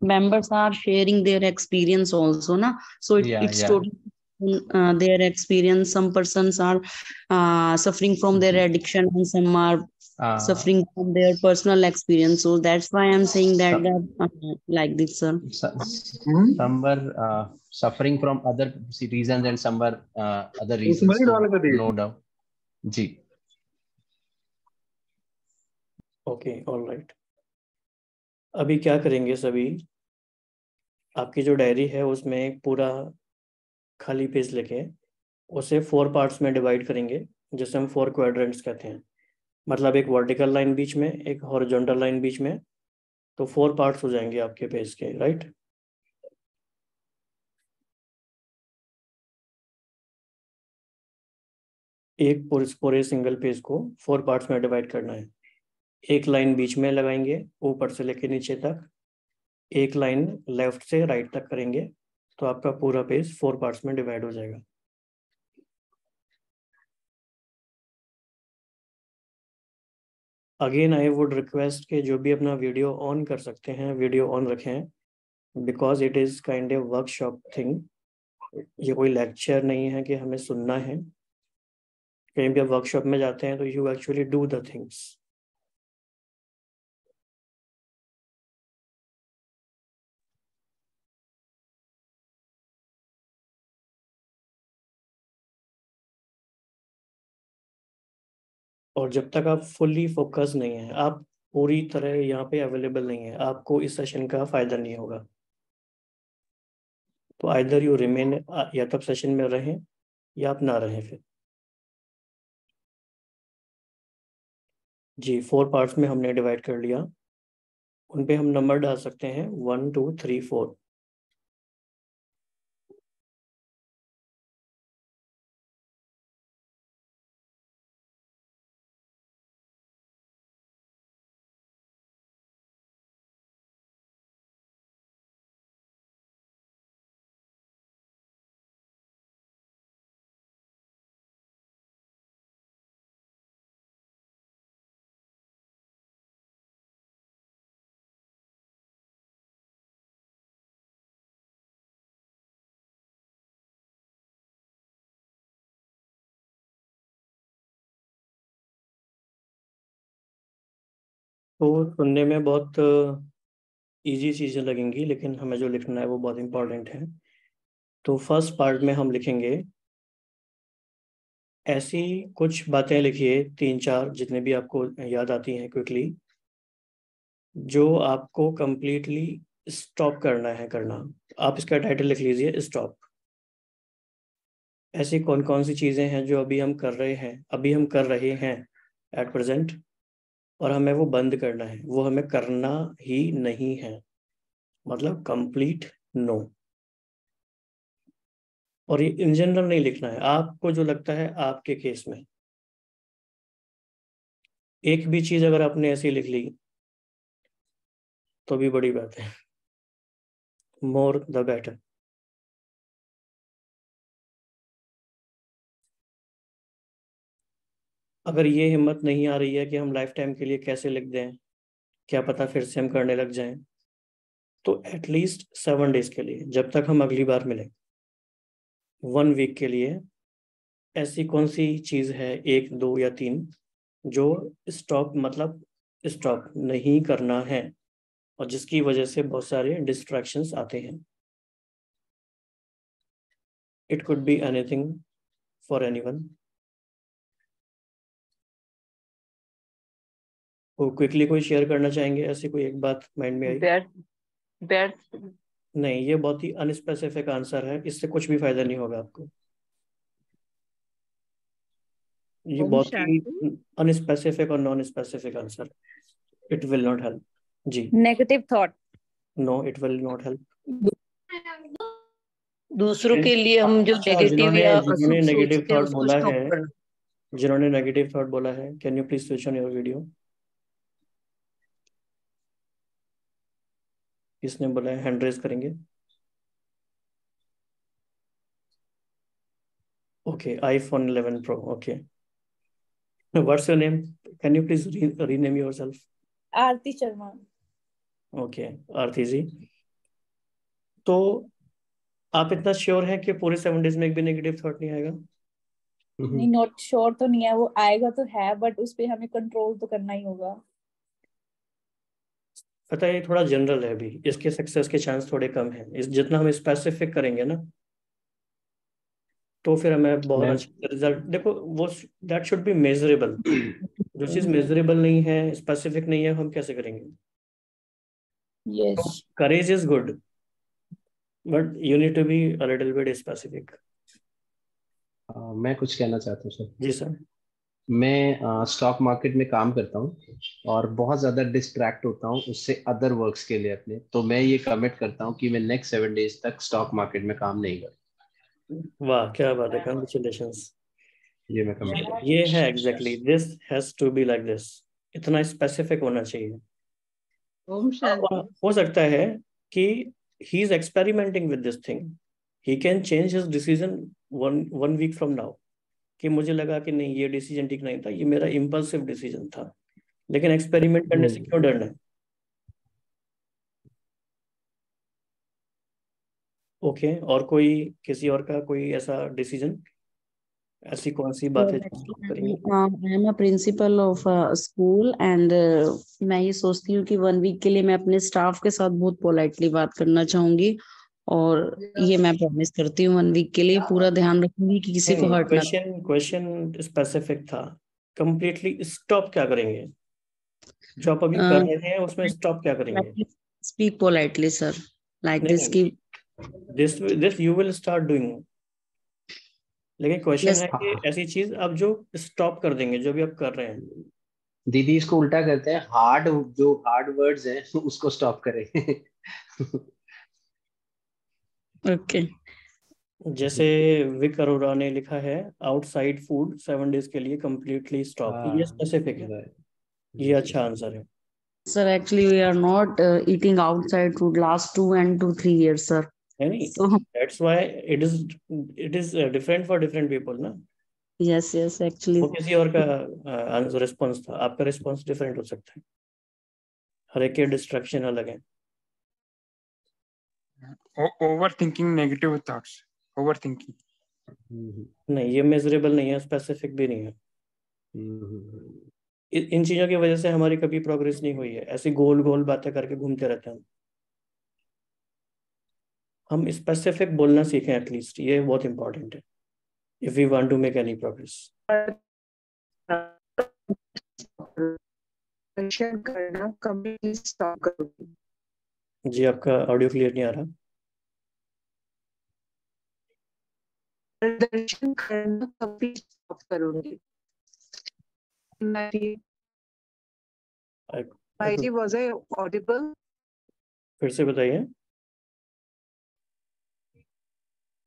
members are sharing their experience also, na. So it's या totally their experience. Some persons are suffering from their addiction, and some are suffering from their personal experience. So that's why I'm saying that like this, sir. some were suffering from other reasons and some were other reasons, so no doubt. Ji okay, alright. अभी क्या करेंगे सभी, आपकी जो diary है उसमें एक पूरा खाली पेज लेके उसे 4 पार्ट्स में डिवाइड करेंगे, जिसे हम 4 क्वाड्रेंट्स कहते हैं। मतलब एक वर्टिकल लाइन बीच में, एक हॉरिजॉन्टल लाइन बीच में, तो 4 पार्ट्स हो जाएंगे आपके पेज के, राइट। एक पूरे सिंगल पेज को 4 पार्ट्स में डिवाइड करना है। एक लाइन बीच में लगाएंगे ऊपर से लेकर नीचे तक, एक लाइन लेफ्ट से राइट तक करेंगे, तो आपका पूरा पेज 4 पार्ट्स में डिवाइड हो जाएगा। अगेन आई वुड रिक्वेस्ट कि जो भी अपना वीडियो ऑन कर सकते हैं वीडियो ऑन रखें, because it is kind of workshop thing. ये कोई लेक्चर नहीं है कि हमें सुनना है। कहीं भी आप वर्कशॉप में जाते हैं तो you actually do the things. और जब तक आप फुल्ली फोकस नहीं है, आप पूरी तरह यहाँ पे अवेलेबल नहीं है, आपको इस सेशन का फायदा नहीं होगा। तो आइदर यू रिमेन, या तब सेशन में रहें या आप ना रहें फिर। जी 4 पार्ट्स में हमने डिवाइड कर लिया। उन पे हम नंबर डाल सकते हैं 1 2 3 4। तो सुनने में बहुत इजी चीज़ें लगेंगी, लेकिन हमें जो लिखना है वो बहुत इम्पोर्टेंट है। तो फर्स्ट पार्ट में हम लिखेंगे, ऐसी कुछ बातें लिखिए 3-4 जितने भी आपको याद आती हैं क्विकली, जो आपको कंप्लीटली स्टॉप करना है करना। आप इसका टाइटल लिख लीजिए स्टॉप। ऐसी कौन कौन सी चीज़ें हैं जो अभी हम कर रहे हैं एट प्रेजेंट, और हमें वो बंद करना है, वो हमें करना ही नहीं है, मतलब कंप्लीट नो। और ये इन जनरल नहीं लिखना है, आपको जो लगता है आपके केस में। एक भी चीज़ अगर आपने ऐसी लिख ली तो भी बड़ी बात है, मोर द बेटर। अगर ये हिम्मत नहीं आ रही है कि हम लाइफ टाइम के लिए कैसे लिख दें, क्या पता फिर से हम करने लग जाएं, तो एटलीस्ट 7 डेज के लिए, जब तक हम अगली बार मिलें, 1 वीक के लिए, ऐसी कौन सी चीज़ है 1 2 या 3 जो स्टॉप मतलब स्टॉप नहीं करना है, और जिसकी वजह से बहुत सारे डिस्ट्रैक्शंस आते हैं। It could be anything for anyone. वो क्विकली कोई शेयर करना चाहेंगे, ऐसी कोई एक बात माइंड में आई? नहीं, ये बहुत ही अनस्पेसिफिक आंसर है, इससे कुछ भी फायदा नहीं होगा आपको। ये बहुत ही अनस्पेसिफिक और non specific answer, it will not help. जी negative thought, no it will not help. दूसरों के लिए हम जो नेगेटिव या जिन्होंने नेगेटिव सोचते हैं थॉट उसको बोला स्टॉप है, करना। जिन्होंने नेगेटिव थॉट बोला है, can you please switch on your video? किसने बोला है? हैंड रेज करेंगे। Okay, iPhone 11 Pro, okay. What's your name? Can you please rename yourself? Aarti Sharma. Okay Aarti ji, तो आप इतना श्योर हैं कि पूरे 7 डेज में एक भी नेगेटिव थॉट नहीं आएगा? नहीं, नॉट श्योर तो नहीं है, वो आएगा तो है, बट उस पे हमें कंट्रोल तो करना ही होगा। पता है ये थोड़ा जनरल है, अभी इसके सक्सेस के चांस थोड़े कम हैं। इस जितना हम स्पेसिफिक करेंगे ना, तो फिर हमें बहुत अच्छा रिजल्ट। देखो वो दैट शुड बी मेजरेबल। जो चीज मेजरेबल नहीं है, स्पेसिफिक नहीं है, हम कैसे करेंगे? Yes, courage is good, but you need to be a little bit specific. मैं कुछ कहना चाहता हूँ सर। जी सर। मैं स्टॉक मार्केट में काम करता हूँ और बहुत ज्यादा डिस्ट्रैक्ट होता हूँ उससे अदर वर्क्स के लिए अपने, तो मैं ये कमिट करता हूँ कि मैं नेक्स्ट 7 डेज तक स्टॉक मार्केट में काम नहीं करूँ। वाह क्या बात है, कंग्रेचुलेशंस। ये मैं कमिट ये है exactly, this has to be like this, इतना स्पेसिफिक होना चाहिए। ओम शांति। हो सकता है कि he is experimenting with this thing, he can change his decision one week from now, कि मुझे लगा कि नहीं ये डिसीजन ठीक नहीं था, ये मेरा इम्पल्सिव डिसीजन था, लेकिन एक्सपेरिमेंट करने से क्यों डरना है। ओके और कोई, किसी और का कोई ऐसा डिसीजन, ऐसी कौन सी बात है जो आप करेंगे? I am a principle of school and मैं ये सोचती हूँ कि 1 वीक के लिए मैं अपने स्टाफ के साथ बहुत पोलाइटली बात करना चाहूंगी, और ये मैं प्रॉमिस करती हूँ 1 वीक के लिए पूरा ध्यान रखूंगी कि किसी को हर्ट ना। क्वेश्चन स्पेसिफिक था, कंप्लीटली स्टॉप क्या करेंगे जो आप अभी कर रहे हैं, उसमें स्टॉप क्या करेंगे? Speak politely sir, like this की this you will start doing, लेकिन क्वेश्चन है कि ऐसी चीज आप जो स्टॉप कर देंगे जो भी आप कर रहे हैं। दीदी इसको उल्टा करते हैं, जो हार्ड वर्ड्स हैं उसको स्टॉप करें। ओके जैसे विक अरोरा ने लिखा है, आउटसाइड फूड 7 डेज के लिए कंप्लीटली स्टॉप, ये स्पेसिफिक है, ये अच्छा आंसर है। Sir actually we are not eating outside food last 2 and 3 years sir. नहीं, that's why it is different for different people ना। यस यस एक्चुअली वो किसी और का आंसर रिस्पॉन्स था, आपका रिस्पॉन्स डिफरेंट हो सकता है, हर एक के डिस्ट्रैक्शन अलग है। Over thinking negative thoughts, over thinking नहीं, ये मेजरेबल नहीं है, स्पेसिफिक भी नहीं है। इन चीजों की वजह से हमारी कभी प्रोग्रेस नहीं हुई है, ऐसी गोल गोल बातें करके घूमते रहते हैं। हम स्पेसिफिक बोलना सीखें एटलीस्ट, ये बहुत इंपॉर्टेंट है if we want to make any progress. करना कंप्लीटली स्टॉप करूंगी। जी आपका ऑडियो क्लियर नहीं आ रहा। प्रदर्शन करना कंप्लीट स्टॉप करूंगी। Was I audible? फिर से बताइए।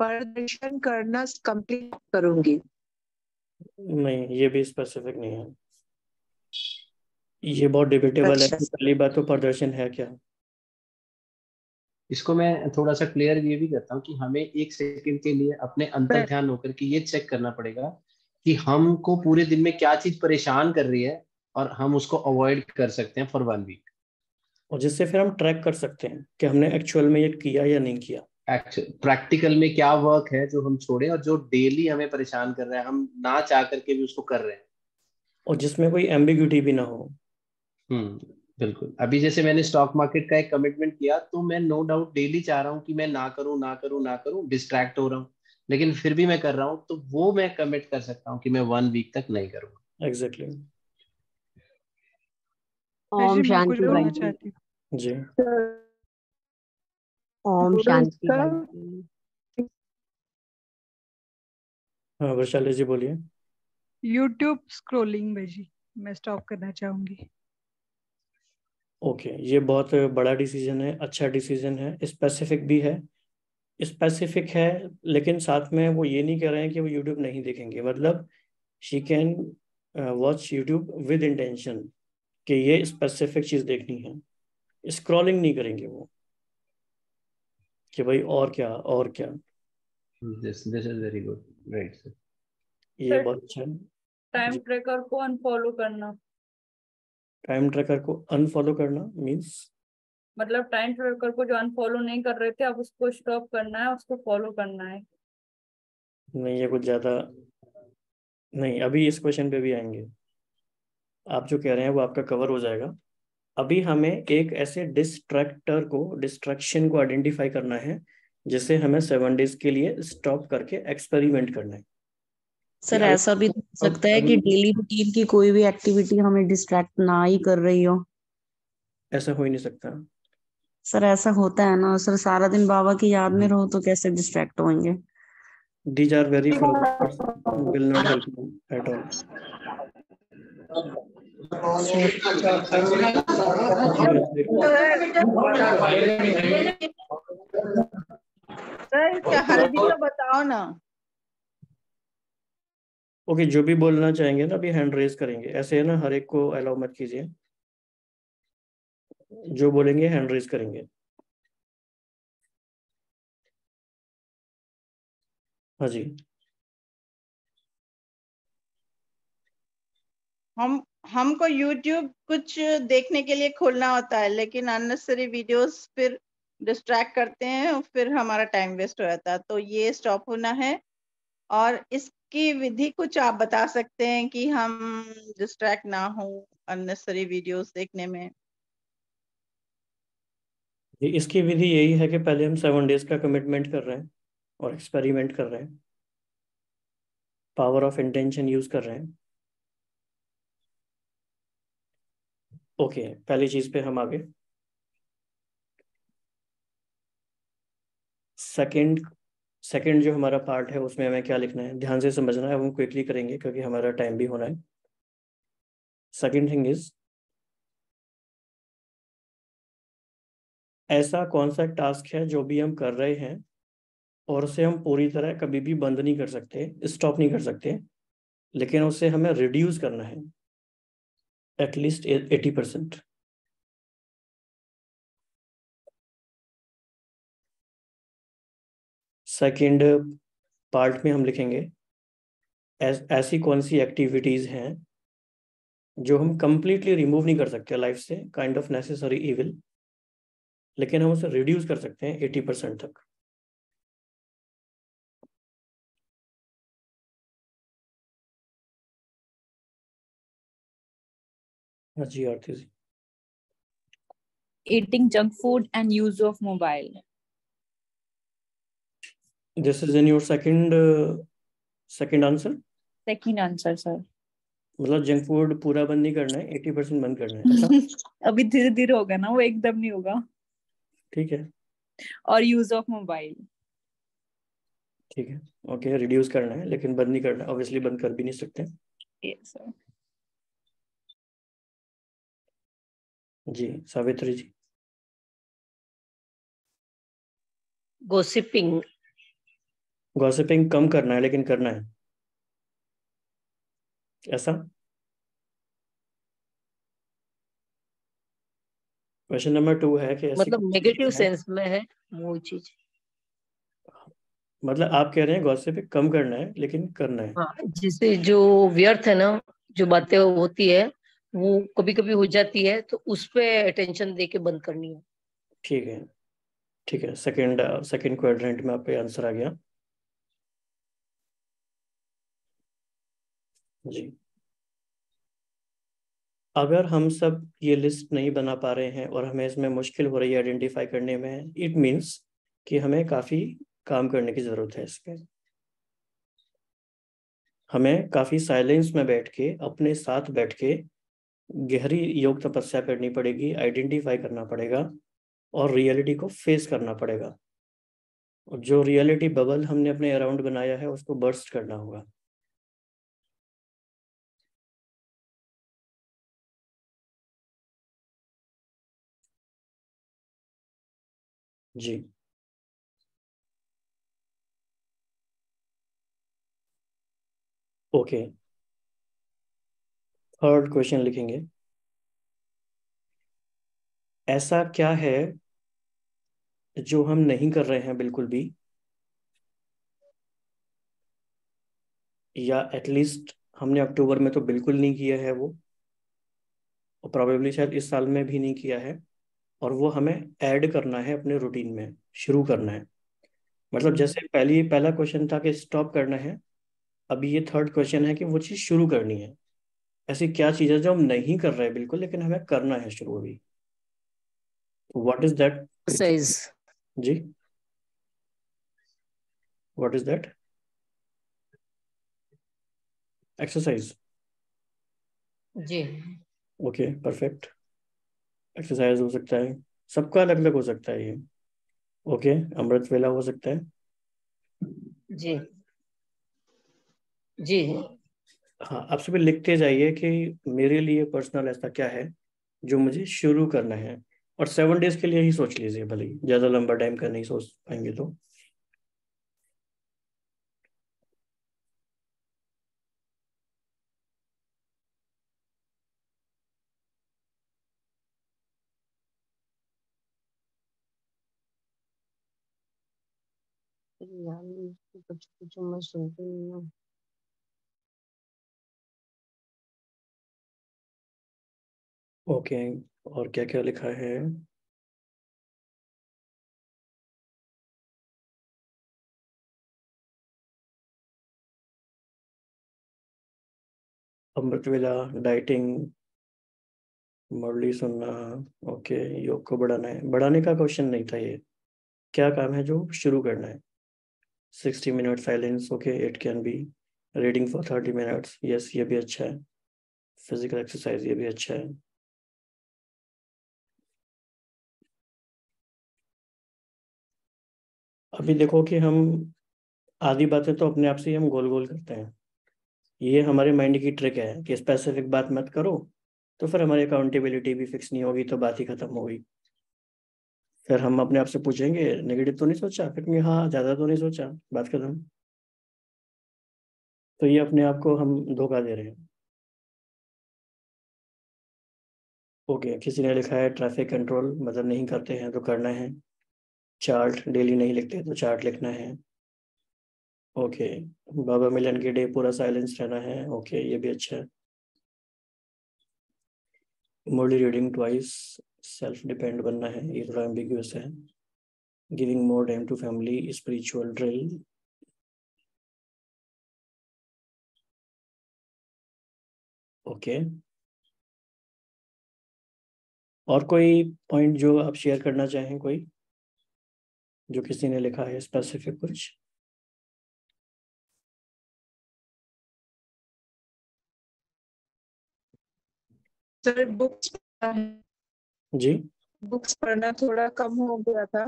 प्रदर्शन करना कंप्लीट करूंगी। नहीं, ये भी स्पेसिफिक नहीं है, ये बहुत डिबेटेबल है। पहली बात तो प्रदर्शन है क्या? इसको मैं थोड़ा सा क्लियर ये भी करता हूँ कि हमें 1 सेकंड के लिए अपने अंतर ध्यान होकर के ये चेक करना पड़ेगा कि हमको पूरे दिन में क्या चीज परेशान कर रही है और हम उसको अवॉइड कर सकते हैं फॉर 1 वीक, और जिससे फिर हम ट्रैक कर सकते हैं कि हमने एक्चुअल में ये किया या नहीं किया। प्रैक्टिकल में क्या वर्क है जो हम छोड़े और जो डेली हमें परेशान कर रहा है, हम ना चाह करके भी उसको कर रहे हैं, और जिसमें कोई एम्बिग्यूटी भी ना हो। बिल्कुल। अभी जैसे मैंने स्टॉक मार्केट का एक कमिटमेंट किया, तो मैं नो डाउट डेली चाह रहा हूँ कि मैं ना करूँ ना करूँ ना करूँ, डिस्ट्रैक्ट हो रहा हूँ, लेकिन फिर भी मैं कर रहा हूँ, तो वो मैं कमिट कर सकता हूँ कि मैं 1 वीक तक नहीं करूँगा। एग्जैक्टली। ओम शांति भाई जी। ओम शांति। हाँ वैशाली जी बोलिए। यूट्यूब स्क्रॉलिंग भाई जी मैं स्टॉप करना चाहूंगी। ओके, ये बहुत बड़ा डिसीजन है, अच्छा डिसीजन है, स्पेसिफिक भी है। स्पेसिफिक है लेकिन साथ में वो ये नहीं कह रहे हैं कि वो यूट्यूब नहीं देखेंगे, मतलब she can watch YouTube with intention कि ये स्पेसिफिक चीज देखनी है, स्क्रॉलिंग नहीं करेंगे वो कि भाई और क्या और क्या। This is very good, right sir. ये बहुत अच्छा है। टाइम ट्रैकर को अनफॉलो करना। टाइम ट्रैकर को अनफॉलो करना मींस मतलब टाइम ट्रैकर को जो अनफॉलो नहीं कर रहे थे अब उसको स्टॉप करना है, उसको फॉलो करना है। नहीं, ये कुछ ज्यादा नहीं, अभी इस क्वेश्चन पे भी आएंगे। आप जो कह रहे हैं वो आपका कवर हो जाएगा। अभी हमें एक ऐसे डिस्ट्रैक्शन को आइडेंटिफाई करना है जिसे हमें 7 डेज के लिए स्टॉप करके एक्सपेरिमेंट करना है। सर ऐसा भी हो सकता है कि डेली रूटीन की कोई भी एक्टिविटी हमें डिस्ट्रैक्ट ना ही कर रही हो। ऐसा हो ही नहीं सकता सर ऐसा होता है ना सर, सारा दिन बाबा की याद में रहो तो कैसे डिस्ट्रैक्ट होंगे। These are very few words, will not help you at all. Sir क्या हल्दी तो बताओ ना। ओके, जो भी बोलना चाहेंगे ना अभी हैंड रेज करेंगे, ऐसे है ना, हर एक को अलाउ मत कीजिए, जो बोलेंगे हैंड रेज करेंगे। हाँ जी। हमको YouTube कुछ देखने के लिए खोलना होता है, लेकिन अननेसेसरी वीडियोस फिर डिस्ट्रैक्ट करते हैं और फिर हमारा टाइम वेस्ट हो जाता है, तो ये स्टॉप होना है। और इसकी विधि कुछ आप बता सकते हैं कि हम डिस्ट्रैक्ट ना हो अननेसेसरी वीडियोस देखने में? इसकी विधि यही है कि पहले हम 7 days का कमिटमेंट कर रहे हैं और एक्सपेरिमेंट कर रहे हैं, पावर ऑफ इंटेंशन यूज कर रहे हैं। ओके, पहली चीज पे हम आगे। सेकंड जो हमारा पार्ट है उसमें हमें क्या लिखना है, ध्यान से समझना है, हम क्विकली करेंगे क्योंकि हमारा टाइम भी होना है। सेकंड थिंग इज, ऐसा कौन सा टास्क है जो भी हम कर रहे हैं और उसे हम पूरी तरह कभी भी बंद नहीं कर सकते, स्टॉप नहीं कर सकते, लेकिन उसे हमें रिड्यूस करना है एटलीस्ट 80%। सेकंड पार्ट में हम लिखेंगे ऐसी कौन सी एक्टिविटीज हैं जो हम कंप्लीटली रिमूव नहीं कर सकते लाइफ से, काइंड ऑफ नेसेसरी इविल, लेकिन हम उसे रिड्यूस कर सकते हैं 80% तक। हाँ जी आरती जी। Eating junk food and use of mobile. This is in your second answer? Second answer, sir. मतलब जंक फूड पूरा बंद नहीं करना है, 80% बंद करना है ऐसा? अभी धीरे धीरे होगा ना, वो एकदम नहीं होगा। ठीक है। और यूज ऑफ मोबाइल। ठीक है, ओके, रिड्यूस करना है लेकिन बंद नहीं करना, ऑब्वियसली बंद कर भी नहीं सकते। Yes sir. जी सावित्री जी। गॉसिपिंग। गॉसिपिंग कम करना है लेकिन करना है ऐसा? क्वेश्चन नंबर 2 है कि ऐसी मतलब नेगेटिव सेंस में है वो चीज। मतलब आप कह रहे हैं गॉसिपिंग कम करना है लेकिन करना है। हाँ, जिससे जो व्यर्थ है ना, जो बातें होती है वो कभी कभी हो जाती है, तो उस पे अटेंशन दे के बंद करनी है। ठीक है, ठीक है। सेकंड क्वाड्रेंट में आपका आंसर आ गया जी। अगर हम सब ये लिस्ट नहीं बना पा रहे हैं और हमें इसमें मुश्किल हो रही है आइडेंटिफाई करने में, इट मीन्स कि हमें काफ़ी काम करने की ज़रूरत है इस पर। हमें काफ़ी साइलेंस में बैठ के, अपने साथ बैठ के गहरी योग तपस्या करनी पड़ेगी, आइडेंटिफाई करना पड़ेगा और रियलिटी को फेस करना पड़ेगा। और जो रियलिटी बबल हमने अपने अराउंड बनाया है उसको बर्स्ट करना होगा। जी ओके, थर्ड क्वेश्चन लिखेंगे, ऐसा क्या है जो हम नहीं कर रहे हैं बिल्कुल भी, या एटलीस्ट हमने अक्टूबर में तो बिल्कुल नहीं किया है वो, और प्रोबेबली शायद इस साल में भी नहीं किया है, और वो हमें ऐड करना है अपने रूटीन में, शुरू करना है। मतलब जैसे पहला क्वेश्चन था कि स्टॉप करना है, अभी ये थर्ड क्वेश्चन है कि वो चीज़ शुरू करनी है। ऐसी क्या चीज़ है जो हम नहीं कर रहे हैं बिल्कुल लेकिन हमें करना है शुरू अभी? What is that? एक्सरसाइज। जी, व्हाट इज दैट? एक्सरसाइज। जी ओके परफेक्ट, एक्सरसाइज हो सकता है, सबका अलग अलग हो सकता है ये। ओके, अमृत वेला हो सकता है। जी। जी हाँ, आप सभी लिखते जाइए कि मेरे लिए पर्सनल ऐसा क्या है जो मुझे शुरू करना है, और 7 डेज के लिए ही सोच लीजिए, भले ही ज्यादा लंबा टाइम का नहीं सोच पाएंगे तो। कुछ मैं सुनती नहीं हूँ। ओके, और क्या क्या लिखा है? अमृत वेला, डाइटिंग, मुरली सुनना। ओके, योग को बढ़ाना है। बढ़ाने का क्वेश्चन नहीं था ये, क्या काम है जो शुरू करना है। 60 minute silence, okay, it can be. Reading for 30 minutes, yes, ये भी अच्छा है। फिजिकल एक्सरसाइज, ये भी अच्छा है। अभी देखो कि हम आधी बातें तो अपने आप से ही हम गोल गोल करते हैं। ये हमारे माइंड की ट्रिक है कि स्पेसिफिक बात मत करो, तो फिर हमारी अकाउंटेबिलिटी भी फिक्स नहीं होगी, तो बात ही खत्म होगी। फिर हम अपने आप से पूछेंगे नेगेटिव तो नहीं सोचा, फिर कहेंगे हाँ ज़्यादा तो नहीं सोचा, बात खत्म। तो ये अपने आप को हम धोखा दे रहे हैं। ओके, किसी ने लिखा है ट्रैफिक कंट्रोल, मतलब नहीं करते हैं तो करना है। चार्ट, डेली नहीं लिखते तो चार्ट लिखना है। ओके, बाबा मिलन के डे पूरा साइलेंस रहना है। ओके, ये भी अच्छा है। Morally reading twice, self depend बनना है, ये थोड़ा एम्बिग्यूअस है। Giving more time to family, spiritual drill. Okay, और कोई पॉइंट जो आप शेयर करना चाहें, कोई जो किसी ने लिखा है स्पेसिफिक कुछ? सर बुक्स जी, बुक्स पढ़ना थोड़ा कम हो गया था,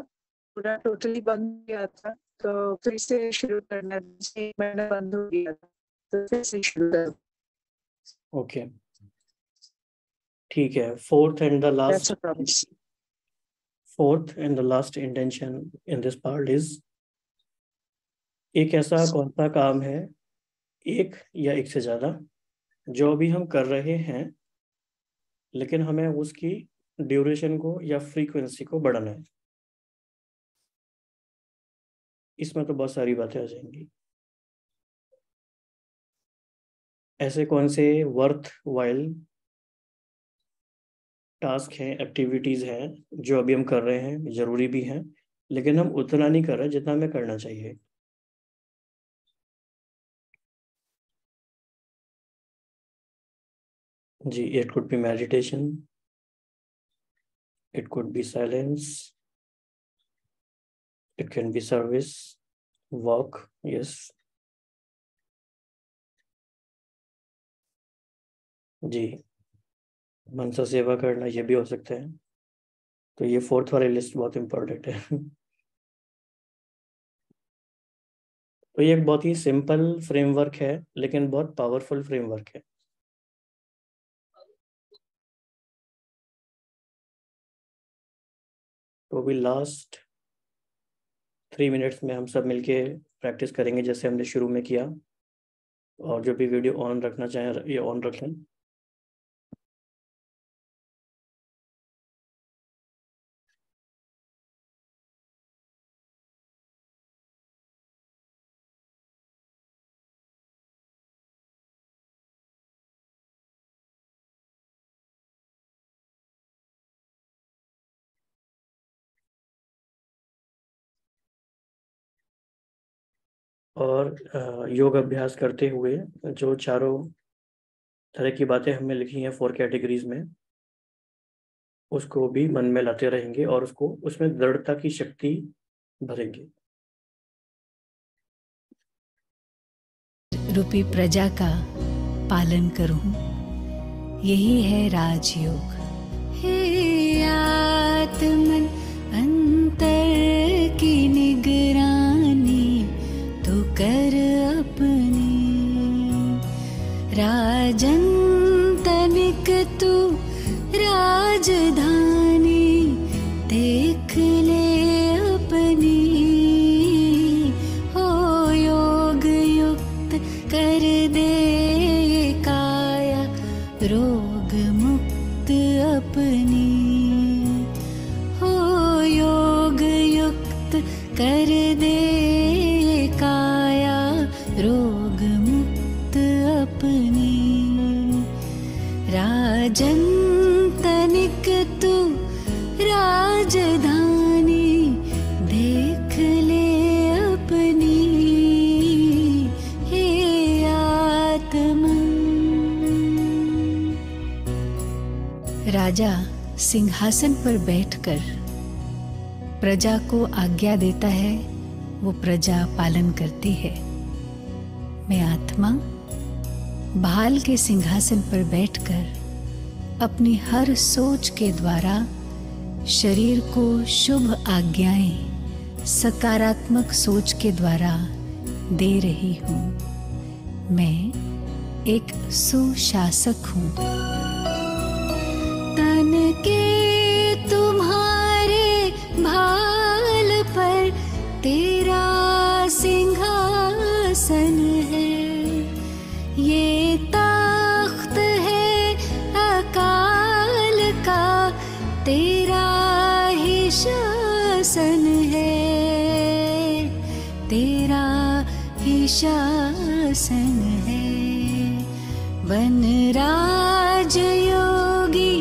पूरा टोटली बंद हो गया था, तो फिर से शुरू करना। 1 महीना बंद हो गया था, तो फिर से शुरू कर। ओके, ठीक है। Fourth and the last intention in this part is, एक ऐसा कौन सा काम है, एक या एक से ज्यादा, जो अभी हम कर रहे हैं लेकिन हमें उसकी ड्यूरेशन को या फ्रीक्वेंसी को बढ़ाना है। इसमें तो बहुत सारी बातें आ जाएंगी। ऐसे कौन से वर्थ वाइल टास्क हैं, एक्टिविटीज हैं जो अभी हम कर रहे हैं, जरूरी भी हैं, लेकिन हम उतना नहीं कर रहे जितना हमें करना चाहिए। जी, it could be meditation, it could be silence, it can be service, work, yes। जी, मनसा सेवा करना, ये भी हो सकता है। तो ये फोर्थ वाली लिस्ट बहुत इंपॉर्टेंट है। तो ये एक बहुत ही सिंपल फ्रेमवर्क है, लेकिन बहुत पावरफुल फ्रेमवर्क है। तो अभी लास्ट 3 मिनट्स में हम सब मिलके प्रैक्टिस करेंगे जैसे हमने शुरू में किया, और जो भी वीडियो ऑन रखना चाहें ये ऑन रख लें। और योग अभ्यास करते हुए जो चारों तरह की बातें हमने लिखी हैं 4 कैटेगरीज में, उसको भी मन में लाते रहेंगे और उसको उसमें दृढ़ता की शक्ति भरेंगे। रूपी प्रजा का पालन करूं, यही है राजयोग। हे आत्मन अंतर की निगरानी तो कर अपनी, राजन तनिक तू राजधानी देख ले अपनी, हो योग युक्त कर दे काया रोग मुक्त अपनी, हो योग युक्त कर दे काया रोग मुक्त अपनी। राजन तनिक तू राजधानी देख ले अपनी, हे आत्मन। राजा सिंहासन पर बैठकर प्रजा को आज्ञा देता है, वो प्रजा पालन करती है। मैं आत्मा भाल के सिंहासन पर बैठकर अपनी हर सोच के द्वारा शरीर को शुभ आज्ञाएं सकारात्मक सोच के द्वारा दे रही हूँ। मैं एक सुशासक हूँ। तन के तुम्हारे भाल पर तेरा सिंहासन है, ये तख्त है अकाल का, तेरा ही शासन है, तेरा ही शासन है। वनराज योगी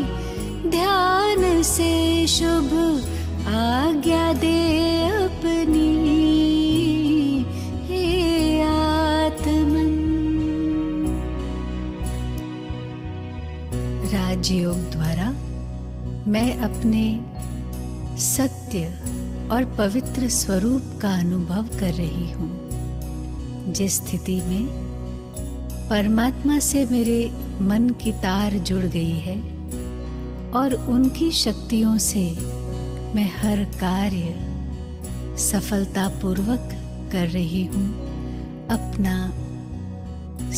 ध्यान से शुभ आज्ञा दे अपनी, हे आत्मन। राजयोग द्वारा मैं अपने सत्य और पवित्र स्वरूप का अनुभव कर रही हूँ, जिस स्थिति में परमात्मा से मेरे मन की तार जुड़ गई है और उनकी शक्तियों से मैं हर कार्य सफलतापूर्वक कर रही हूँ, अपना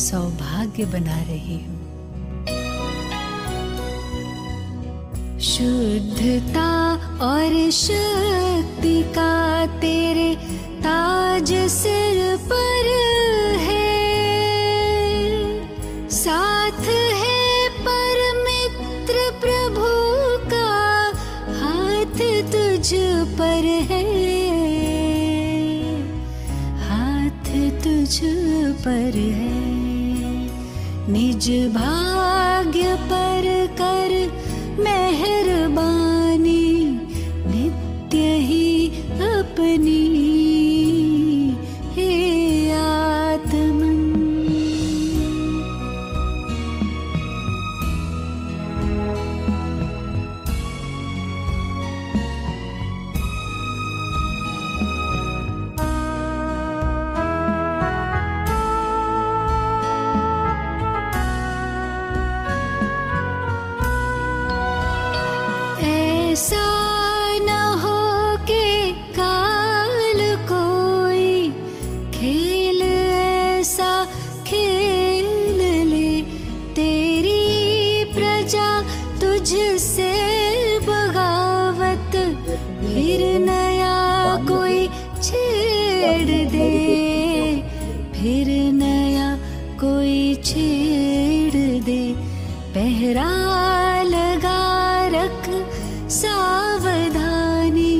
सौभाग्य बना रही हूँ। शुद्धता और शक्ति का तेरे ताज सिर पर है, साथ है परमित्र प्रभु का हाथ तुझ पर है, हाथ तुझ पर है। निज भाग्य पर कर मेहरबानी नित्य ही अपनी, हे आत्मन। ऐसा न हो के काल कोई खेल ऐसा खेल ले, तेरी प्रजा तुझसे बगावत फिर नया कोई छेड़ दे, फिर नया कोई छेड़ दे। पहरा लगा रख सावधानी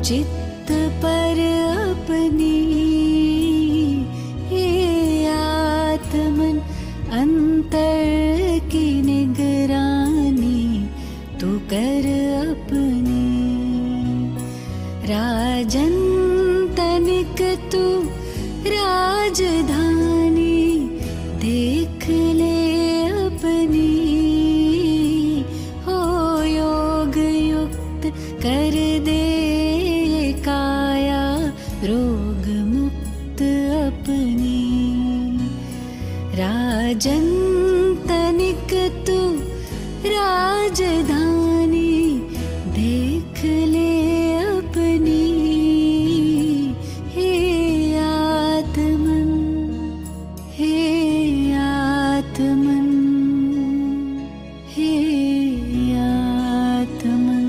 चित्त पर अपनी, हे आत्मन। अंतर की निगरानी तू कर अपनी, राजन तनिक तू राजधानी देख ले अपनी, हो योग युक्त कर दे काया रोग मुक्त अपनी। राजन तनिक तू राजधानी देख ले अपनी, हे आत्मन, हे आत्मन। हे आत्मन।